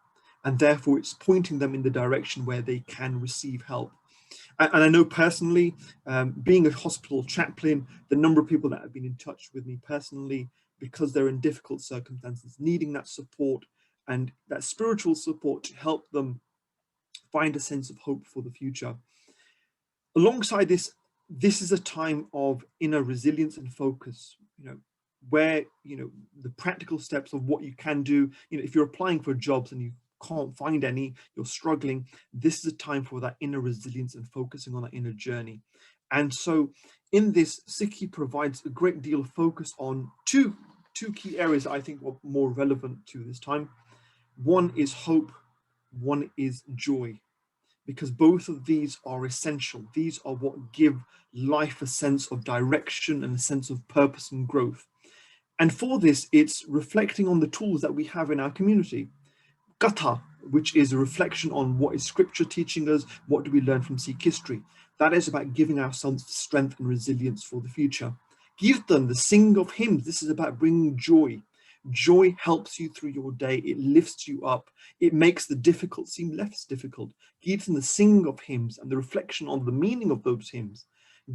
And therefore it's pointing them in the direction where they can receive help. And I know personally, being a hospital chaplain, the number of people that have been in touch with me personally, because they're in difficult circumstances, needing that support and that spiritual support to help them find a sense of hope for the future. Alongside this, this is a time of inner resilience and focus, where, the practical steps of what you can do, if you're applying for jobs and you can't find any, you're struggling, this is a time for that inner resilience and focusing on that inner journey. And so in this, Sikhi provides a great deal of focus on two key areas that I think are more relevant to this time. One is hope, one is joy, because both of these are essential. These are what give life a sense of direction and a sense of purpose and growth. And for this, it's reflecting on the tools that we have in our community. Gatha, which is a reflection on what is scripture teaching us, what do we learn from Sikh history. That is about giving ourselves strength and resilience for the future. Kirtan, the sing of hymns, this is about bringing joy. Joy helps you through your day, it lifts you up, it makes the difficult seem less difficult. Kirtan, the sing of hymns, and the reflection on the meaning of those hymns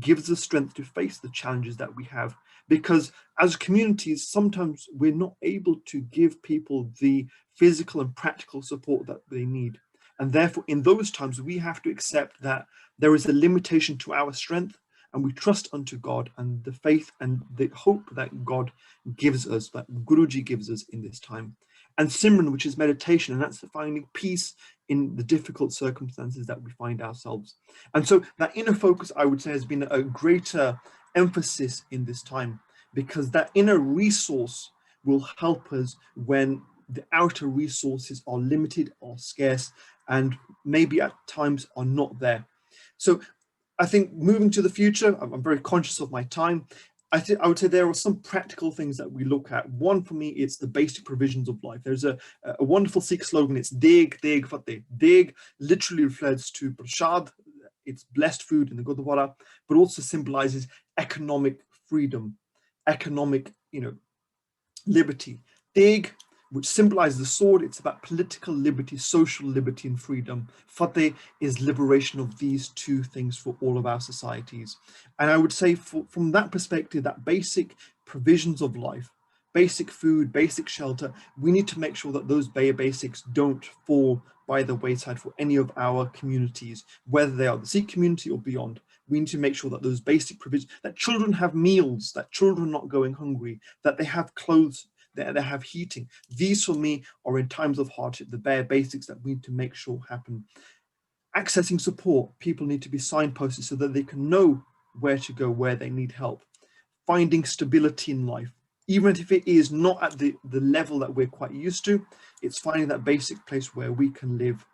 gives us strength to face the challenges that we have. Because as communities, sometimes we're not able to give people the physical and practical support that they need. And therefore, in those times, we have to accept that there is a limitation to our strength, and we trust unto God and the faith and the hope that God gives us, that Guruji gives us in this time. And Simran, which is meditation, and that's finding peace in the difficult circumstances that we find ourselves. And so that inner focus, I would say, has been a greater emphasis in this time, because that inner resource will help us when the outer resources are limited or scarce and maybe at times are not there. So I think moving to the future, I'm very conscious of my time. I would say there are some practical things that we look at. One, for me, it's the basic provisions of life. There's a wonderful Sikh slogan. It's Deg, Deg, Fateh. Deg literally refers to prashad. It's blessed food in the Gurdwara, but also symbolizes economic freedom, economic, liberty. Deg, which symbolizes the sword, it's about political liberty, social liberty and freedom. Fateh is liberation of these two things for all of our societies. And I would say from that perspective, that basic provisions of life, basic food, basic shelter, we need to make sure that those basics don't fall by the wayside for any of our communities, whether they are the Sikh community or beyond. We need to make sure that those basic provisions, that children have meals, that children are not going hungry, that they have clothes, that they have heating. These for me are, in times of hardship, the bare basics that we need to make sure happen. Accessing support, people need to be signposted so that they can know where to go, where they need help. Finding stability in life, even if it is not at the level that we're quite used to, it's finding that basic place where we can live.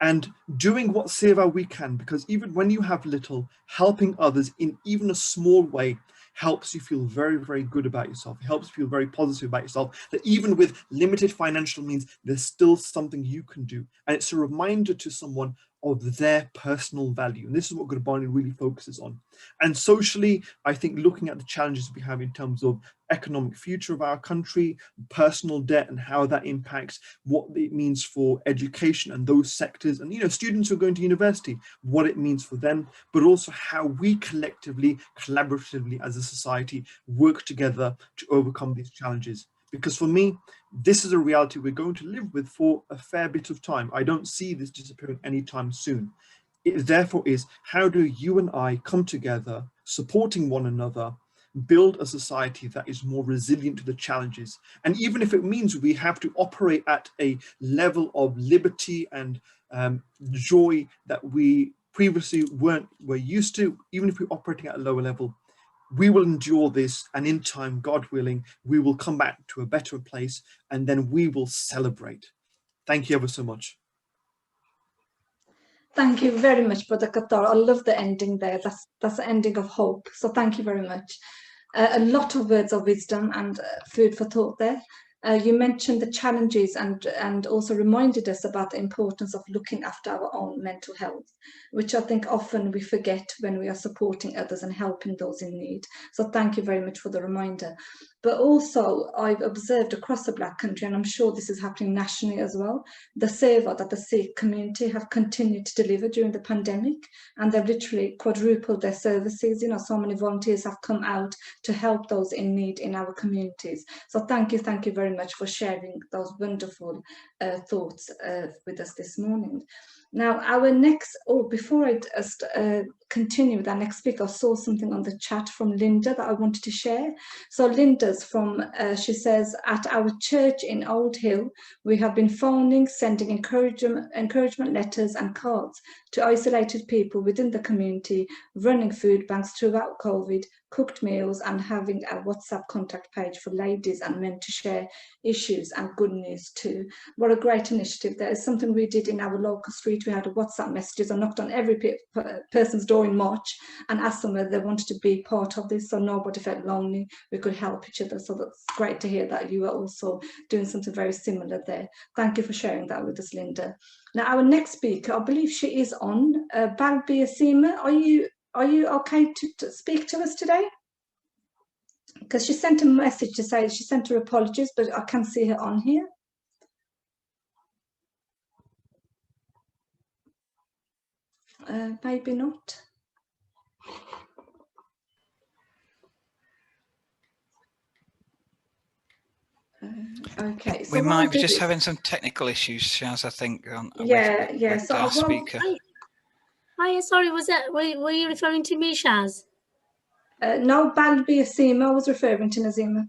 And doing what seva we can, because even when you have little, helping others in even a small way helps you feel very, very good about yourself. It helps you feel very positive about yourself, that even with limited financial means, there's still something you can do. And it's a reminder to someone of their personal value. And this is what Gurbani really focuses on. And socially, I think looking at the challenges we have in terms of economic future of our country, personal debt and how that impacts what it means for education and those sectors, and students who are going to university, what it means for them, but also how we collectively, collaboratively as a society work together to overcome these challenges. Because for me, this is a reality we're going to live with for a fair bit of time. I don't see this disappearing anytime soon. It therefore is, how do you and I come together, supporting one another, build a society that is more resilient to the challenges? And even if it means we have to operate at a level of liberty and joy that we previously were used to, even if we're operating at a lower level, we will endure this, and in time, God willing, we will come back to a better place, and then we will celebrate. Thank you ever so much. Thank you very much, Brother Qatar. I love the ending there. That's the ending of hope. So thank you very much. A lot of words of wisdom and food for thought there. You mentioned the challenges and also reminded us about the importance of looking after our own mental health, which I think often we forget when we are supporting others and helping those in need. So thank you very much for the reminder. But also, I've observed across the Black country, and I'm sure this is happening nationally as well, the seva that the Sikh community have continued to deliver during the pandemic, and they've literally quadrupled their services. So many volunteers have come out to help those in need in our communities. So thank you very much for sharing those wonderful thoughts with us this morning. Now, our next, before I continue with our next speaker, I saw something on the chat from Linda that I wanted to share. So Linda's from, she says, at our church in Old Hill, we have been phoning, sending encouragement letters and cards to isolated people within the community, running food banks throughout COVID, cooked meals, and having a WhatsApp contact page for ladies and men to share issues and good news too. What a great initiative. That is something we did in our local street. We had a WhatsApp messages. I knocked on every person's door in March and asked them whether they wanted to be part of this, so nobody felt lonely. We could help each other. So that's great to hear that you are also doing something very similar there. Thank you for sharing that with us, Linda. Now, our next speaker, I believe she is on, Balbi Asima. Are you okay to speak to us today? Because she sent a message to say she sent her apologies, but I can't see her on here. Maybe not. Okay. So we might be just having some technical issues, Shaz, I think. With So our speaker. Hi, sorry, were you referring to me, Shaz? No, Balbi Asima. I was referring to Nazima.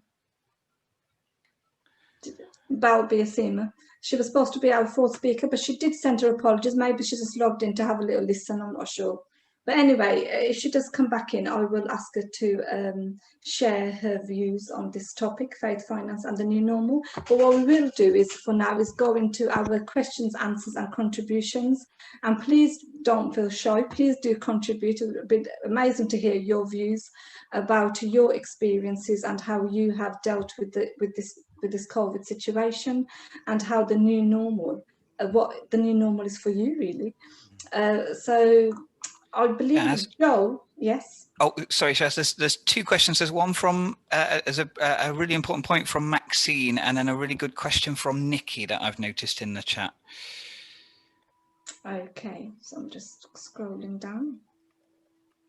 Balbi Asima. She was supposed to be our fourth speaker, but she did send her apologies. Maybe she just logged in to have a little listen. I'm not sure. But anyway, if she does come back in, I will ask her to share her views on this topic, faith, finance, and the new normal. But what we will do is, for now, is go into our questions, answers, and contributions. And please don't feel shy. Please do contribute. It would be amazing to hear your views about your experiences and how you have dealt with this COVID situation, and how the new normal, what the new normal is for you, really. So I believe Joe, yes. Oh, sorry, Shaz. There's two questions. There's one from as a really important point from Maxine, and then a really good question from Nikki that I've noticed in the chat. Okay, so I'm just scrolling down.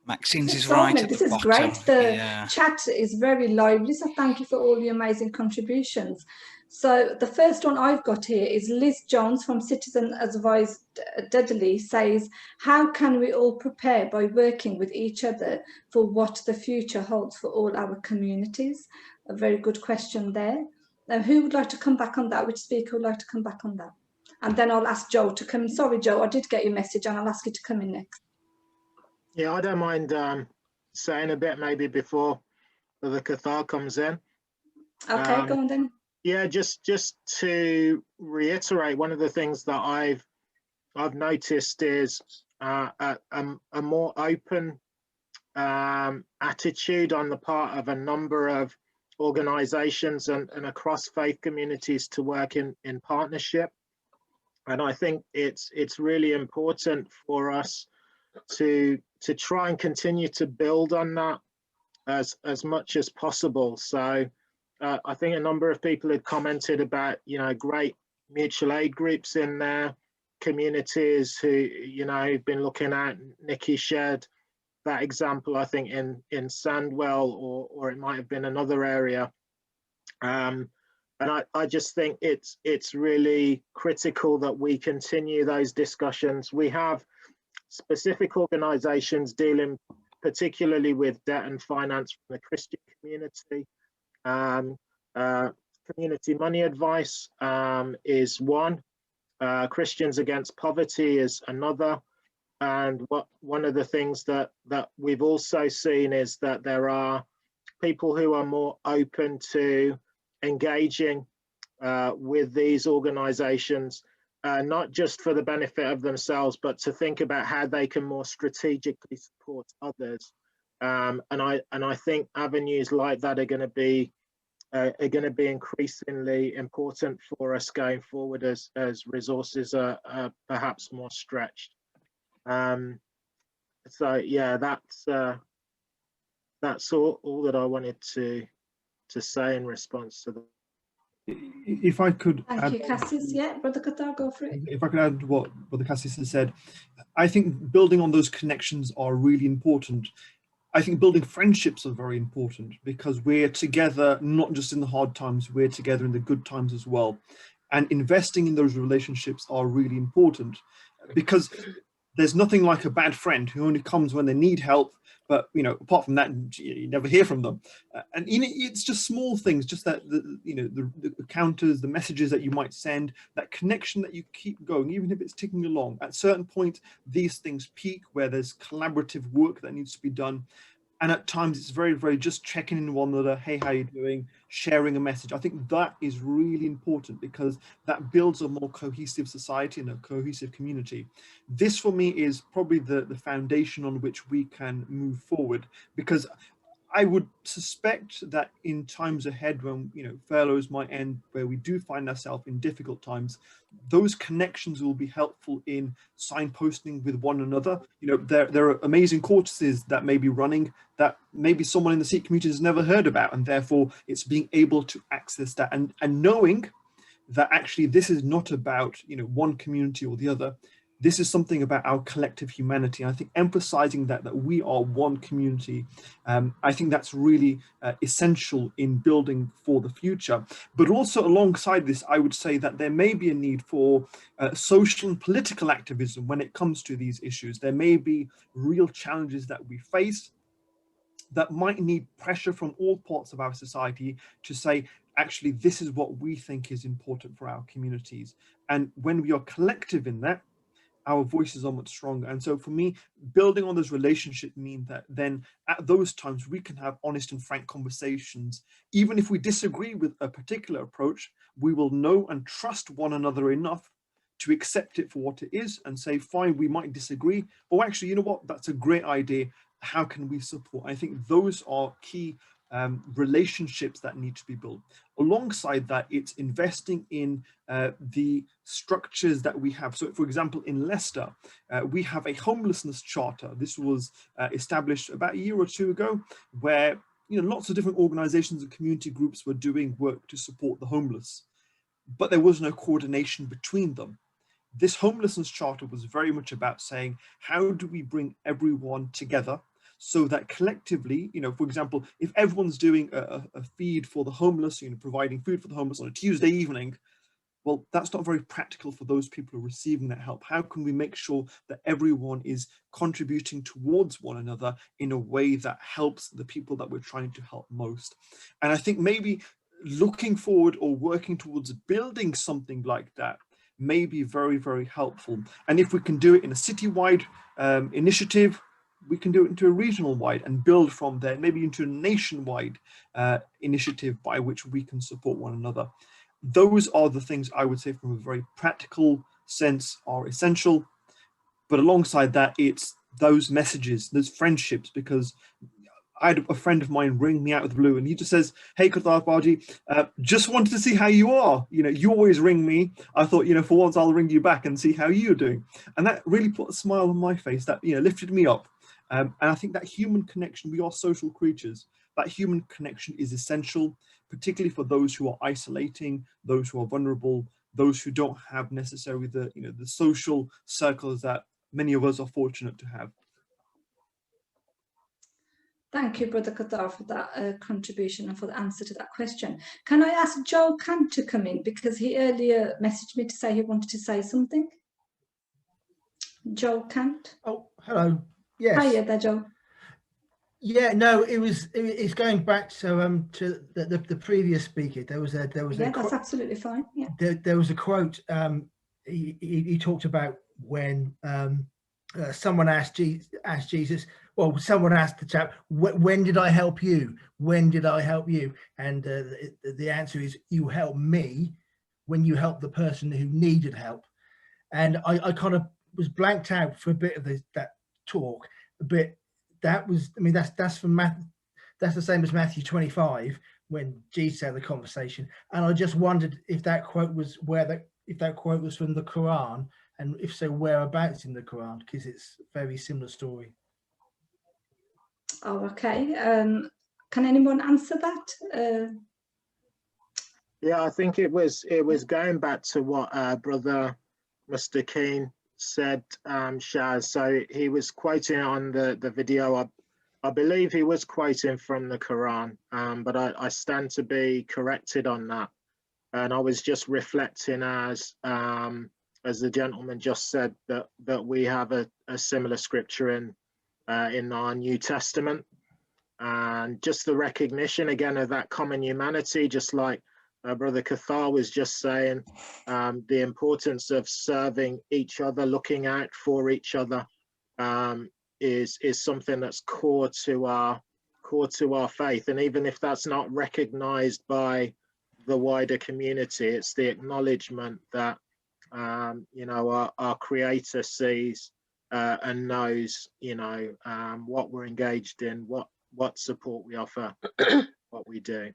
Maxine's is right at the bottom. This is great. The chat is very lively, so thank you for all the amazing contributions. So the first one I've got here is Liz Jones from Citizen Advised Dudley says, how can we all prepare by working with each other for what the future holds for all our communities? A very good question there. Now, who would like to come back on that? Which speaker would like to come back on that? And then I'll ask Joe to come in. Sorry, Joe, I did get your message and I'll ask you to come in next. Yeah, I don't mind saying a bit maybe before the Qatar comes in. Okay, go on then. Yeah, just to reiterate, one of the things that I've noticed is a more open attitude on the part of a number of organisations and across faith communities to work in partnership. And I think it's really important for us to try and continue to build on that as much as possible. So I think a number of people had commented about, you know, great mutual aid groups in their communities who, you know, have been looking at. Nikki shared that example, I think, in Sandwell, or it might have been another area. And I just think it's really critical that we continue those discussions. We have specific organisations dealing particularly with debt and finance from the Christian community. Community Money Advice is one. Christians Against Poverty is another. And one of the things that we've also seen is that there are people who are more open to engaging with these organisations, not just for the benefit of themselves, but to think about how they can more strategically support others. And I think avenues like that are going to be increasingly important for us going forward as resources are perhaps more stretched. So yeah, that's all that I wanted to say in response to that. If I could Thank you, Cassius. Yeah, Brother Qatar, go for it. If I could add what Brother Cassius has said, I think building on those connections are really important. I think building friendships are very important, because we're together, not just in the hard times, we're together in the good times as well. And investing in those relationships are really important, because there's nothing like a bad friend who only comes when they need help, but you know, apart from that, you never hear from them. And you know, it's just small things, just that the counters, the messages that you might send, that connection that you keep going, even if it's ticking along. At a certain point, these things peak where there's collaborative work that needs to be done. And at times it's very, very just checking in one another. Hey, how you doing? Sharing a message. I think that is really important, because that builds a more cohesive society and a cohesive community. This for me is probably the foundation on which we can move forward, because I would suspect that in times ahead, when furloughs might end, where we do find ourselves in difficult times, those connections will be helpful in signposting with one another. There are amazing courses that may be running that maybe someone in the Sikh community has never heard about, and therefore it's being able to access that and knowing that actually this is not about one community or the other. This is something about our collective humanity. I think emphasizing that we are one community, I think that's really essential in building for the future. But also alongside this, I would say that there may be a need for social and political activism when it comes to these issues. There may be real challenges that we face that might need pressure from all parts of our society to say, actually, this is what we think is important for our communities. And when we are collective in that, our voices are much stronger. And so for me, building on those relationships means that then at those times we can have honest and frank conversations. Even if we disagree with a particular approach, we will know and trust one another enough to accept it for what it is and say, fine, we might disagree, or actually, you know what, that's a great idea. How can we support? I think those are key relationships that need to be built. Alongside that, it's investing in the structures that we have. So for example, in Leicester, we have a homelessness charter. This was established about a year or two ago, where lots of different organizations and community groups were doing work to support the homeless, but there was no coordination between them. This homelessness charter was very much about saying, how do we bring everyone together so that collectively, for example, if everyone's doing a feed for the homeless, providing food for the homeless on a Tuesday evening, well, that's not very practical for those people who are receiving that help. How can we make sure that everyone is contributing towards one another in a way that helps the people that we're trying to help most? And I think maybe looking forward or working towards building something like that may be very, very helpful. And if we can do it in a citywide initiative, we can do it into a regional wide and build from there, maybe into a nationwide initiative by which we can support one another. Those are the things I would say from a very practical sense are essential. But alongside that, it's those messages, those friendships, because I had a friend of mine ring me out of the blue, and he just says, "Hey, Qatar Baji, just wanted to see how you are. You know, you always ring me. I thought, you know, for once I'll ring you back and see how you're doing." And that really put a smile on my face. That, you know, lifted me up. And I think that human connection, we are social creatures. That human connection is essential, particularly for those who are isolating, those who are vulnerable, those who don't have necessarily the, you know, the social circles that many of us are fortunate to have. Thank you, Brother Qatar, for that contribution and for the answer to that question. Can I ask Joel Kant to come in, because he earlier messaged me to say he wanted to say something? Joel Kant. Oh, hello. Yes. Hiya there, Joel. Yeah, no, it's going back to the previous speaker. There was Yeah, that's absolutely fine. Yeah. There was a quote. He talked about when someone asked Jesus. Well, someone asked the chap, "When did I help you? When did I help you?" And the answer is, "You helped me when you helped the person who needed help." And I kind of was blanked out for a bit of that talk, but that was, I mean, that's from that's the same as Matthew 25 when Jesus had the conversation. And I just wondered if that quote was if that quote was from the Quran, and if so, whereabouts in the Quran, because it's a very similar story. Oh, okay. Can anyone answer that? Yeah, I think it was going back to what Brother Mr. Keane said, Shaz. So he was quoting on the video. I believe he was quoting from the Quran, but I stand to be corrected on that. And I was just reflecting, as the gentleman just said, that we have a similar scripture in our New Testament, and just the recognition again of that common humanity, just like Brother Qatar was just saying, the importance of serving each other, looking out for each other, is something that's core to our faith. And even if that's not recognized by the wider community, it's the acknowledgement that you know, our Creator sees and knows, you know, what we're engaged in, what support we offer, what we do.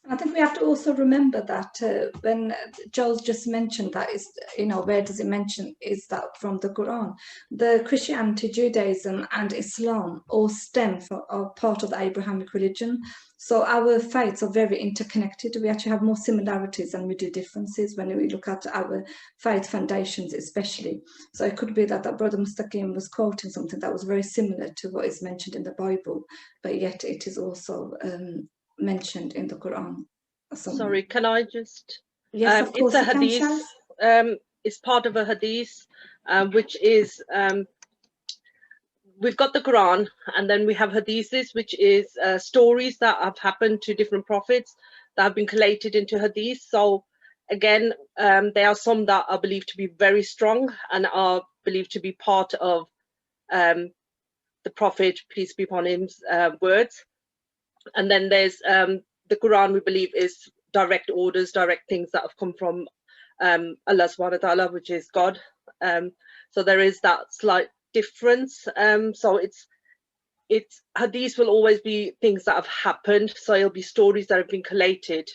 I think we have to also remember that when Joel's just mentioned that, is, you know, where does it mention, is that from the Quran? The Christianity, Judaism and Islam all stem from, are part of the Abrahamic religion. So our faiths are very interconnected. We actually have more similarities than we do differences when we look at our faith foundations especially. So it could be that Brother Mustaqim was quoting something that was very similar to what is mentioned in the Bible, but yet it is also mentioned in the Quran. Sorry, can I just? Yes, of course. It's a hadith. It's part of a hadith, which is we've got the Quran, and then we have hadiths, which is stories that have happened to different prophets that have been collated into hadith. So again, there are some that are believed to be very strong and are believed to be part of the Prophet, peace be upon him's words. And then there's the Quran, we believe, is direct orders, direct things that have come from Allah subhanahu wa ta'ala, which is God. So there is that slight difference. So it's hadith will always be things that have happened. So it'll be stories that have been collated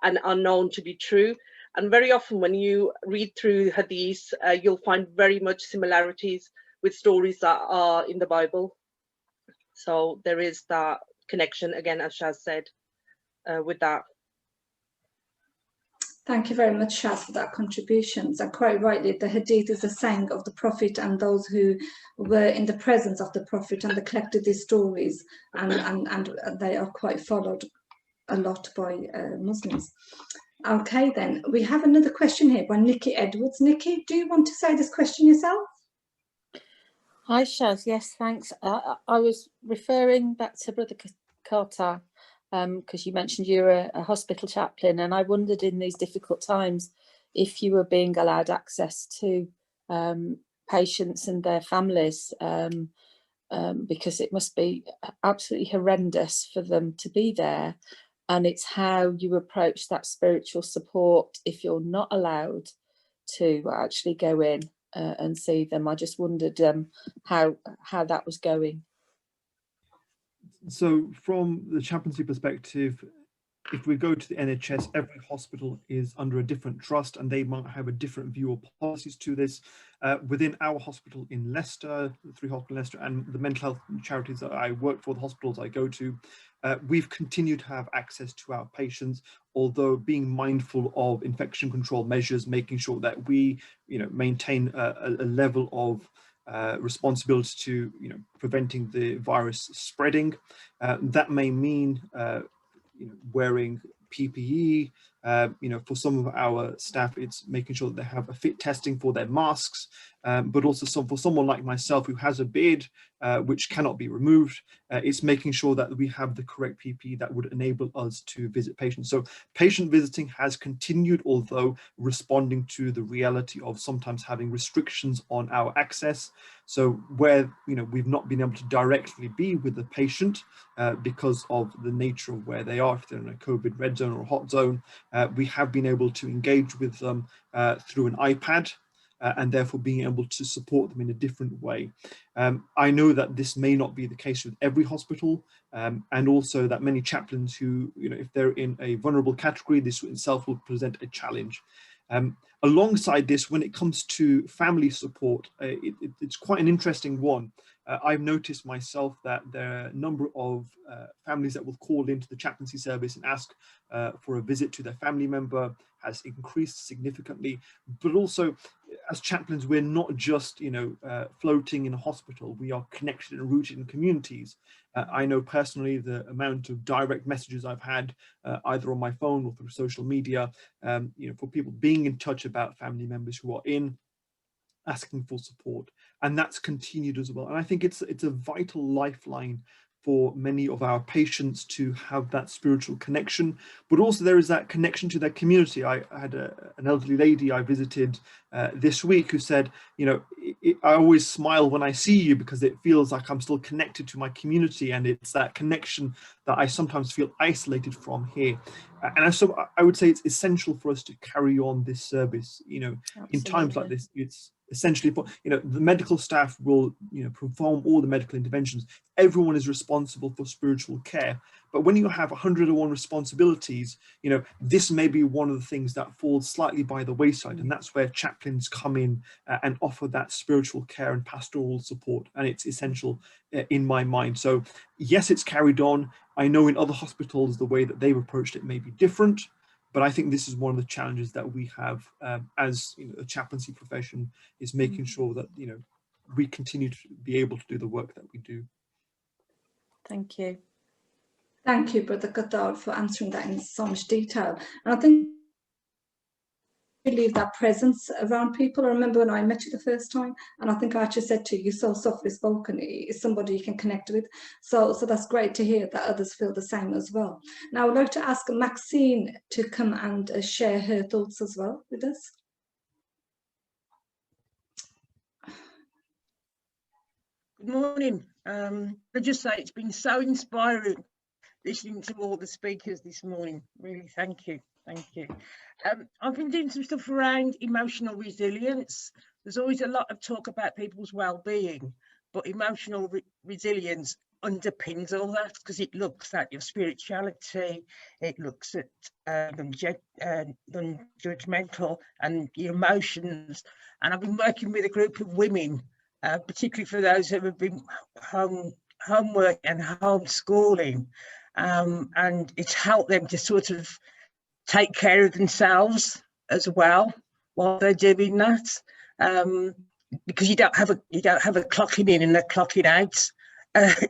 and are known to be true. And very often when you read through hadith, you'll find very much similarities with stories that are in the Bible. So there is that connection, again, as Shaz said, with that. Thank you very much, Shaz, for that contributions. And quite rightly, the hadith is a saying of the Prophet and those who were in the presence of the Prophet, and they collected these stories, and they are quite followed a lot by Muslims. Okay, then we have another question here by Nikki Edwards. Nikki, do you want to say this question yourself? Hi, Shaz. Yes, thanks. I was referring back to Brother Qatar, because you mentioned you're a hospital chaplain, and I wondered in these difficult times if you were being allowed access to patients and their families, because it must be absolutely horrendous for them to be there. And it's how you approach that spiritual support if you're not allowed to actually go in and see them. I just wondered how that was going. So from the chaplaincy perspective, if we go to the NHS, every hospital is under a different trust and they might have a different view or policies to this. Within our hospital in Leicester, the 3 hospitals in Leicester, and the mental health charities that I work for, the hospitals I go to, we've continued to have access to our patients, although being mindful of infection control measures, making sure that we, maintain a level of responsibility to, preventing the virus spreading. That may mean wearing PPE. For some of our staff, it's making sure that they have a fit testing for their masks, but also for someone like myself who has a beard, which cannot be removed, it's making sure that we have the correct PPE that would enable us to visit patients. So patient visiting has continued, although responding to the reality of sometimes having restrictions on our access. So where we've not been able to directly be with the patient because of the nature of where they are, if they're in a COVID red zone or a hot zone, we have been able to engage with them through an iPad, and therefore being able to support them in a different way. I know that this may not be the case with every hospital, and also that many chaplains who, if they're in a vulnerable category, this itself will present a challenge. Alongside this, when it comes to family support, it's quite an interesting one. I've noticed myself that there are a number of families that will call into the chaplaincy service and ask for a visit to their family member has increased significantly. But also, as chaplains, we're not just floating in a hospital. We are connected and rooted in communities. I know personally the amount of direct messages I've had either on my phone or through social media, for people being in touch about family members who are asking for support, and that's continued as well. And I think it's a vital lifeline for many of our patients to have that spiritual connection, but also there is that connection to their community. I had an elderly lady I visited this week who said, I always smile when I see you because it feels like I'm still connected to my community, and it's that connection that I sometimes feel isolated from here. And so I would say it's essential for us to carry on this service, in times like this. It's essentially for, the medical staff will, perform all the medical interventions. Everyone is responsible for spiritual care. But when you have 101 responsibilities, this may be one of the things that falls slightly by the wayside. And that's where chaplains come in and offer that spiritual care and pastoral support. And it's essential in my mind. So yes, it's carried on. I know in other hospitals, the way that they've approached it may be different. But I think this is one of the challenges that we have as a chaplaincy profession, is making sure that we continue to be able to do the work that we do. Thank you. Thank you, Brother Qatar, for answering that in so much detail. And I think you leave that presence around people. I remember when I met you the first time, and I think I actually said to you, you're so softly spoken, it's somebody you can connect with. So that's great to hear that others feel the same as well. Now I'd like to ask Maxine to come and share her thoughts as well with us. Good morning. I'd just say it's been so inspiring listening to all the speakers this morning. Really, thank you. Thank you. I've been doing some stuff around emotional resilience. There's always a lot of talk about people's well-being, but emotional resilience underpins all that, because it looks at your spirituality, it looks at non-judgmental and your emotions. And I've been working with a group of women, particularly for those who have been homework and homeschooling, and it's helped them to sort of take care of themselves as well while they're doing that, because you don't have a clocking in and a clocking out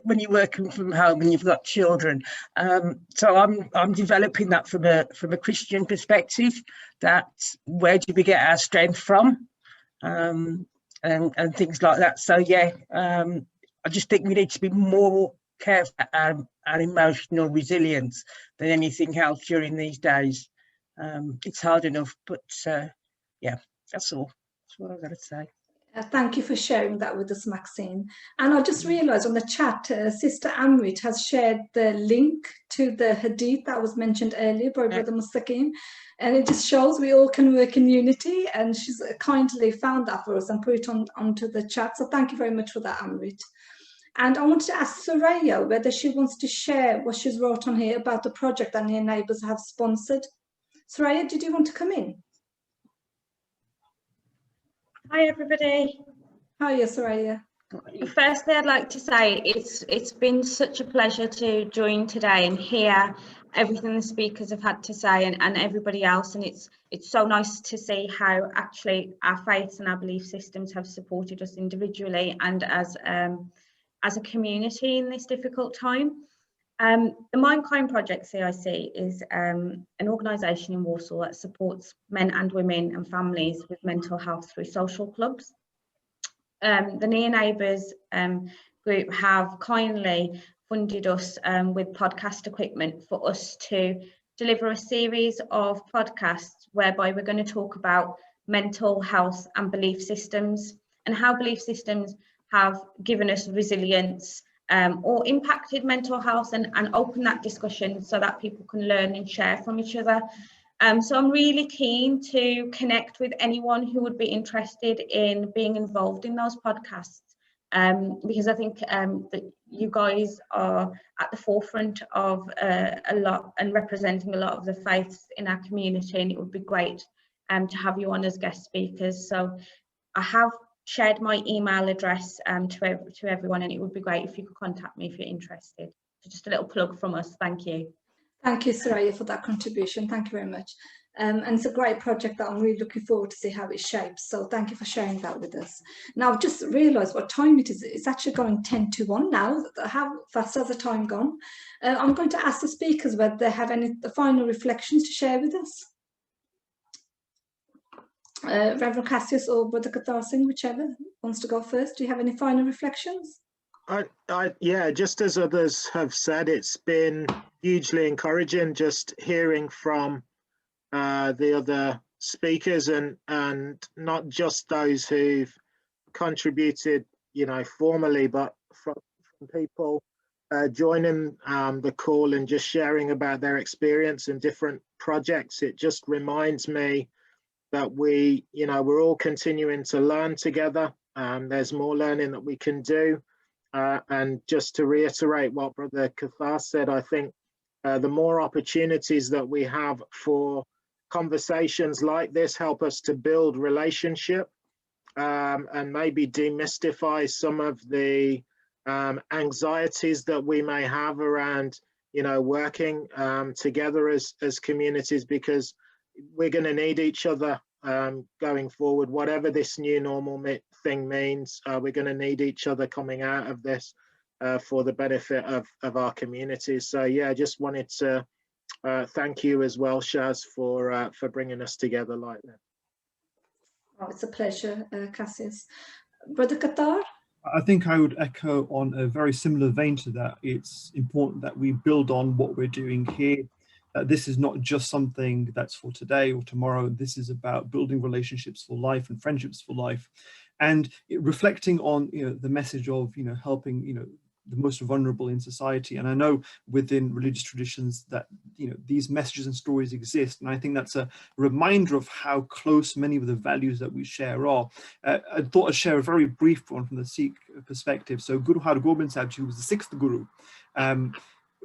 when you're working from home and you've got children. So I'm developing that from a Christian perspective. That where do we get our strength from, and things like that. So yeah, I just think we need to be more careful about our emotional resilience than anything else during these days. It's hard enough, but yeah, that's all. That's what I've got to say. Thank you for sharing that with us, Maxine. And I just realised on the chat, Sister Amrit has shared the link to the hadith that was mentioned earlier by Brother Mustaqim. And it just shows we all can work in unity. And she's kindly found that for us and put it onto the chat. So thank you very much for that, Amrit. And I wanted to ask Soraya whether she wants to share what she's wrote on here about the project that Near Neighbours have sponsored. Soraya, did you want to come in? Hi everybody. Hiya, Soraya. Firstly, I'd like to say it's been such a pleasure to join today and hear everything the speakers have had to say and everybody else, and it's so nice to see how actually our faiths and our belief systems have supported us individually and as a community in this difficult time. The Mindkind Project CIC is an organisation in Warsaw that supports men and women and families with mental health through social clubs. The Near Neighbours group have kindly funded us with podcast equipment for us to deliver a series of podcasts whereby we're going to talk about mental health and belief systems and how belief systems have given us resilience or impacted mental health, and open that discussion so that people can learn and share from each other. So I'm really keen to connect with anyone who would be interested in being involved in those podcasts, because I think that you guys are at the forefront of a lot and representing a lot of the faiths in our community, and it would be great to have you on as guest speakers. So I have shared my email address to everyone, and it would be great if you could contact me if you're interested. So just a little plug from us. Thank you. Thank you, Soraya, for that contribution. Thank you very much. And it's a great project that I'm really looking forward to see how it shapes. So thank you for sharing that with us. Now, I've just realised what time it is. It's actually going 10 to 1 now. How fast has the time gone? I'm going to ask the speakers whether they have any final reflections to share with us. Reverend Cassius or Brother Kathar Singh, whichever wants to go first. Do you have any final reflections? Yeah, just as others have said, it's been hugely encouraging just hearing from the other speakers and not just those who've contributed, you know, formally, but from people joining the call and just sharing about their experience in different projects. It just reminds me that we, you know, we're all continuing to learn together. There's more learning that we can do. And just to reiterate what Brother Kathar said, I think the more opportunities that we have for conversations like this help us to build relationship and maybe demystify some of the anxieties that we may have around, you know, working together as communities, because we're going to need each other going forward. Whatever this new normal thing means, we're going to need each other coming out of this for the benefit of our communities. So yeah, I just wanted to thank you as well, Shaz, for bringing us together like that. Oh, it's a pleasure, Cassius. Brother Kathar? I think I would echo on a very similar vein to that. It's important that we build on what we're doing here. This is not just something that's for today or tomorrow. This is about building relationships for life and friendships for life, and reflecting on, you know, the message of, you know, helping, you know, the most vulnerable in society. And I know within religious traditions that, you know, these messages and stories exist, and I think that's a reminder of how close many of the values that we share are. I thought I'd share a very brief one from the Sikh perspective. So Guru Har Gobind Sahib, who was the 6th Guru,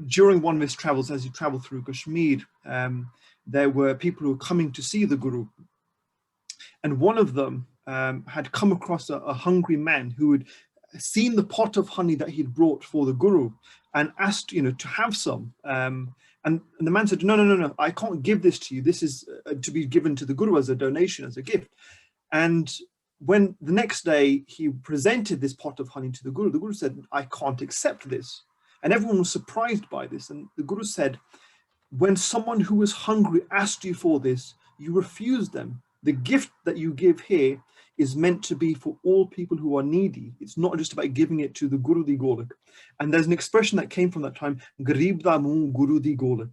during one of his travels, as he traveled through Kashmir, there were people who were coming to see the Guru, and one of them had come across a hungry man who had seen the pot of honey that he'd brought for the Guru and asked, you know, to have some. And the man said, no, I can't give this to you. This is to be given to the Guru as a donation, as a gift. And when the next day he presented this pot of honey to the Guru said, I can't accept this. And everyone was surprised by this. And the Guru said, when someone who is hungry asked you for this, you refused them. The gift that you give here is meant to be for all people who are needy. It's not just about giving it to the Guru Di Golak. And there's an expression that came from that time, Garib da Muh Guru Di Golak.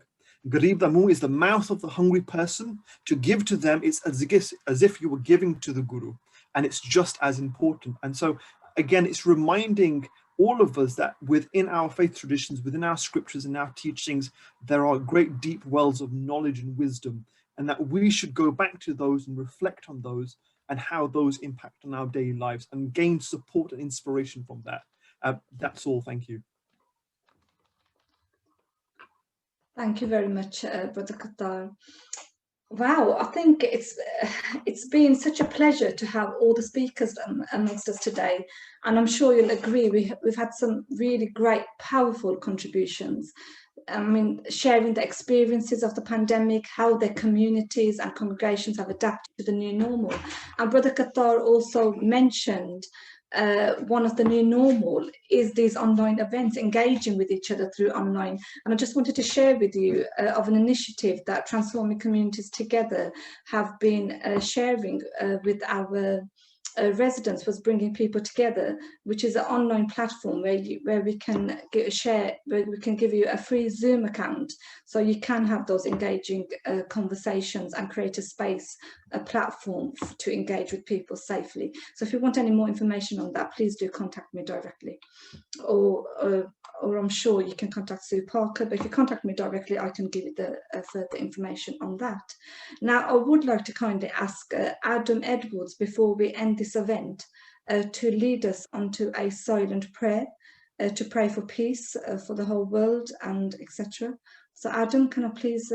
Garib da Muh is the mouth of the hungry person. To give to them, it's as if you were giving to the Guru. And it's just as important. And so, again, it's reminding all of us that within our faith traditions, within our scriptures and our teachings, there are great deep wells of knowledge and wisdom, and that we should go back to those and reflect on those and how those impact on our daily lives and gain support and inspiration from that. That's all. Thank you. Thank you very much, Brother Qatar. Wow, I think it's been such a pleasure to have all the speakers amongst us today, and I'm sure you'll agree we've had some really great, powerful contributions. I mean, sharing the experiences of the pandemic, how their communities and congregations have adapted to the new normal. And Brother Qatar also mentioned one of the new normal is these online events, engaging with each other through online. And I just wanted to share with you of an initiative that Transforming Communities Together have been sharing with our residents, was bringing people together, which is an online platform where we can give you a free Zoom account, so you can have those engaging conversations and create a space, a platform to engage with people safely. So if you want any more information on that, please do contact me directly, or I'm sure you can contact Sue Parker, but if you contact me directly, I can give you the further information on that. Now, I would like to kindly ask Adam Edwards, before we end this event, to lead us onto a silent prayer, to pray for peace for the whole world, and etc. So Adam, can I please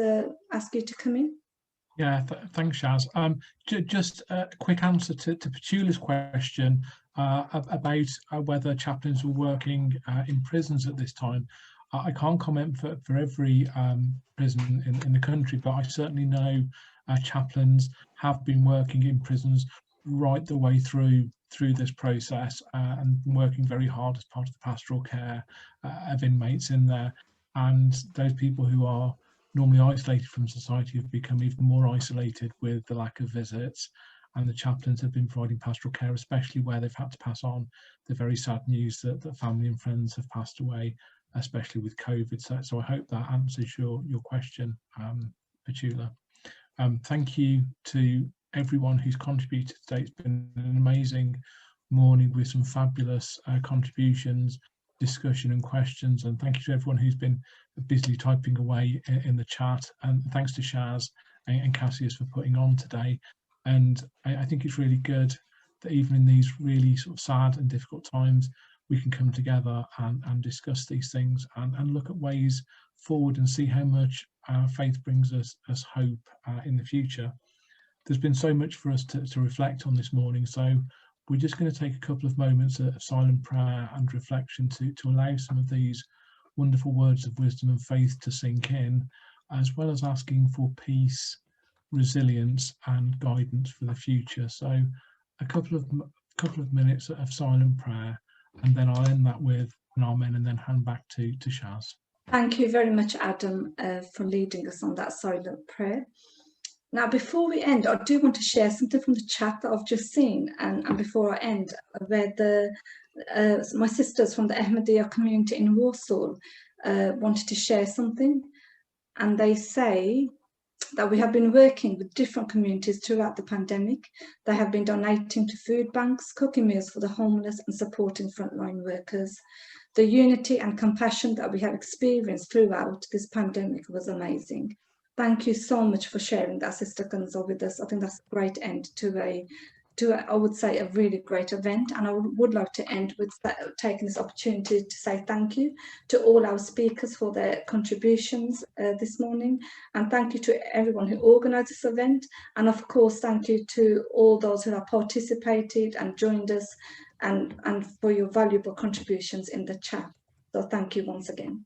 ask you to come in? Yeah, thanks, Shaz. Just a quick answer to Petula's question about whether chaplains were working in prisons at this time. I can't comment for every prison in the country, but I certainly know chaplains have been working in prisons right the way through this process, and working very hard as part of the pastoral care of inmates in there. And those people who are normally isolated from society have become even more isolated with the lack of visits, and the chaplains have been providing pastoral care, especially where they've had to pass on the very sad news that family and friends have passed away, especially with COVID. So I hope that answers your question, Petula. Thank you to everyone who's contributed today. It's been an amazing morning with some fabulous contributions, discussion and questions, and thank you to everyone who's been busily typing away in the chat, and thanks to Shaz and Cassius for putting on today. And I think it's really good that even in these really sort of sad and difficult times, we can come together and discuss these things and look at ways forward and see how much faith brings us hope in the future. There's been so much for us to reflect on this morning, so we're just going to take a couple of moments of silent prayer and reflection to allow some of these wonderful words of wisdom and faith to sink in, as well as asking for peace, resilience and guidance for the future. So a couple of minutes of silent prayer, and then I'll end that with an amen and then hand back to Shaz. Thank you very much, Adam, for leading us on that silent prayer. Now, before we end, I do want to share something from the chat that I've just seen, and before I end, where my sisters from the Ahmadiyya community in Warsaw wanted to share something, and they say that we have been working with different communities throughout the pandemic. They have been donating to food banks, cooking meals for the homeless, and supporting frontline workers. The unity and compassion that we have experienced throughout this pandemic was amazing. Thank you so much for sharing that, Sister Gunzo, with us. I think that's a great end to I would say, a really great event. And I would like to end with taking this opportunity to say thank you to all our speakers for their contributions this morning. And thank you to everyone who organised this event. And of course, thank you to all those who have participated and joined us, and for your valuable contributions in the chat. So thank you once again.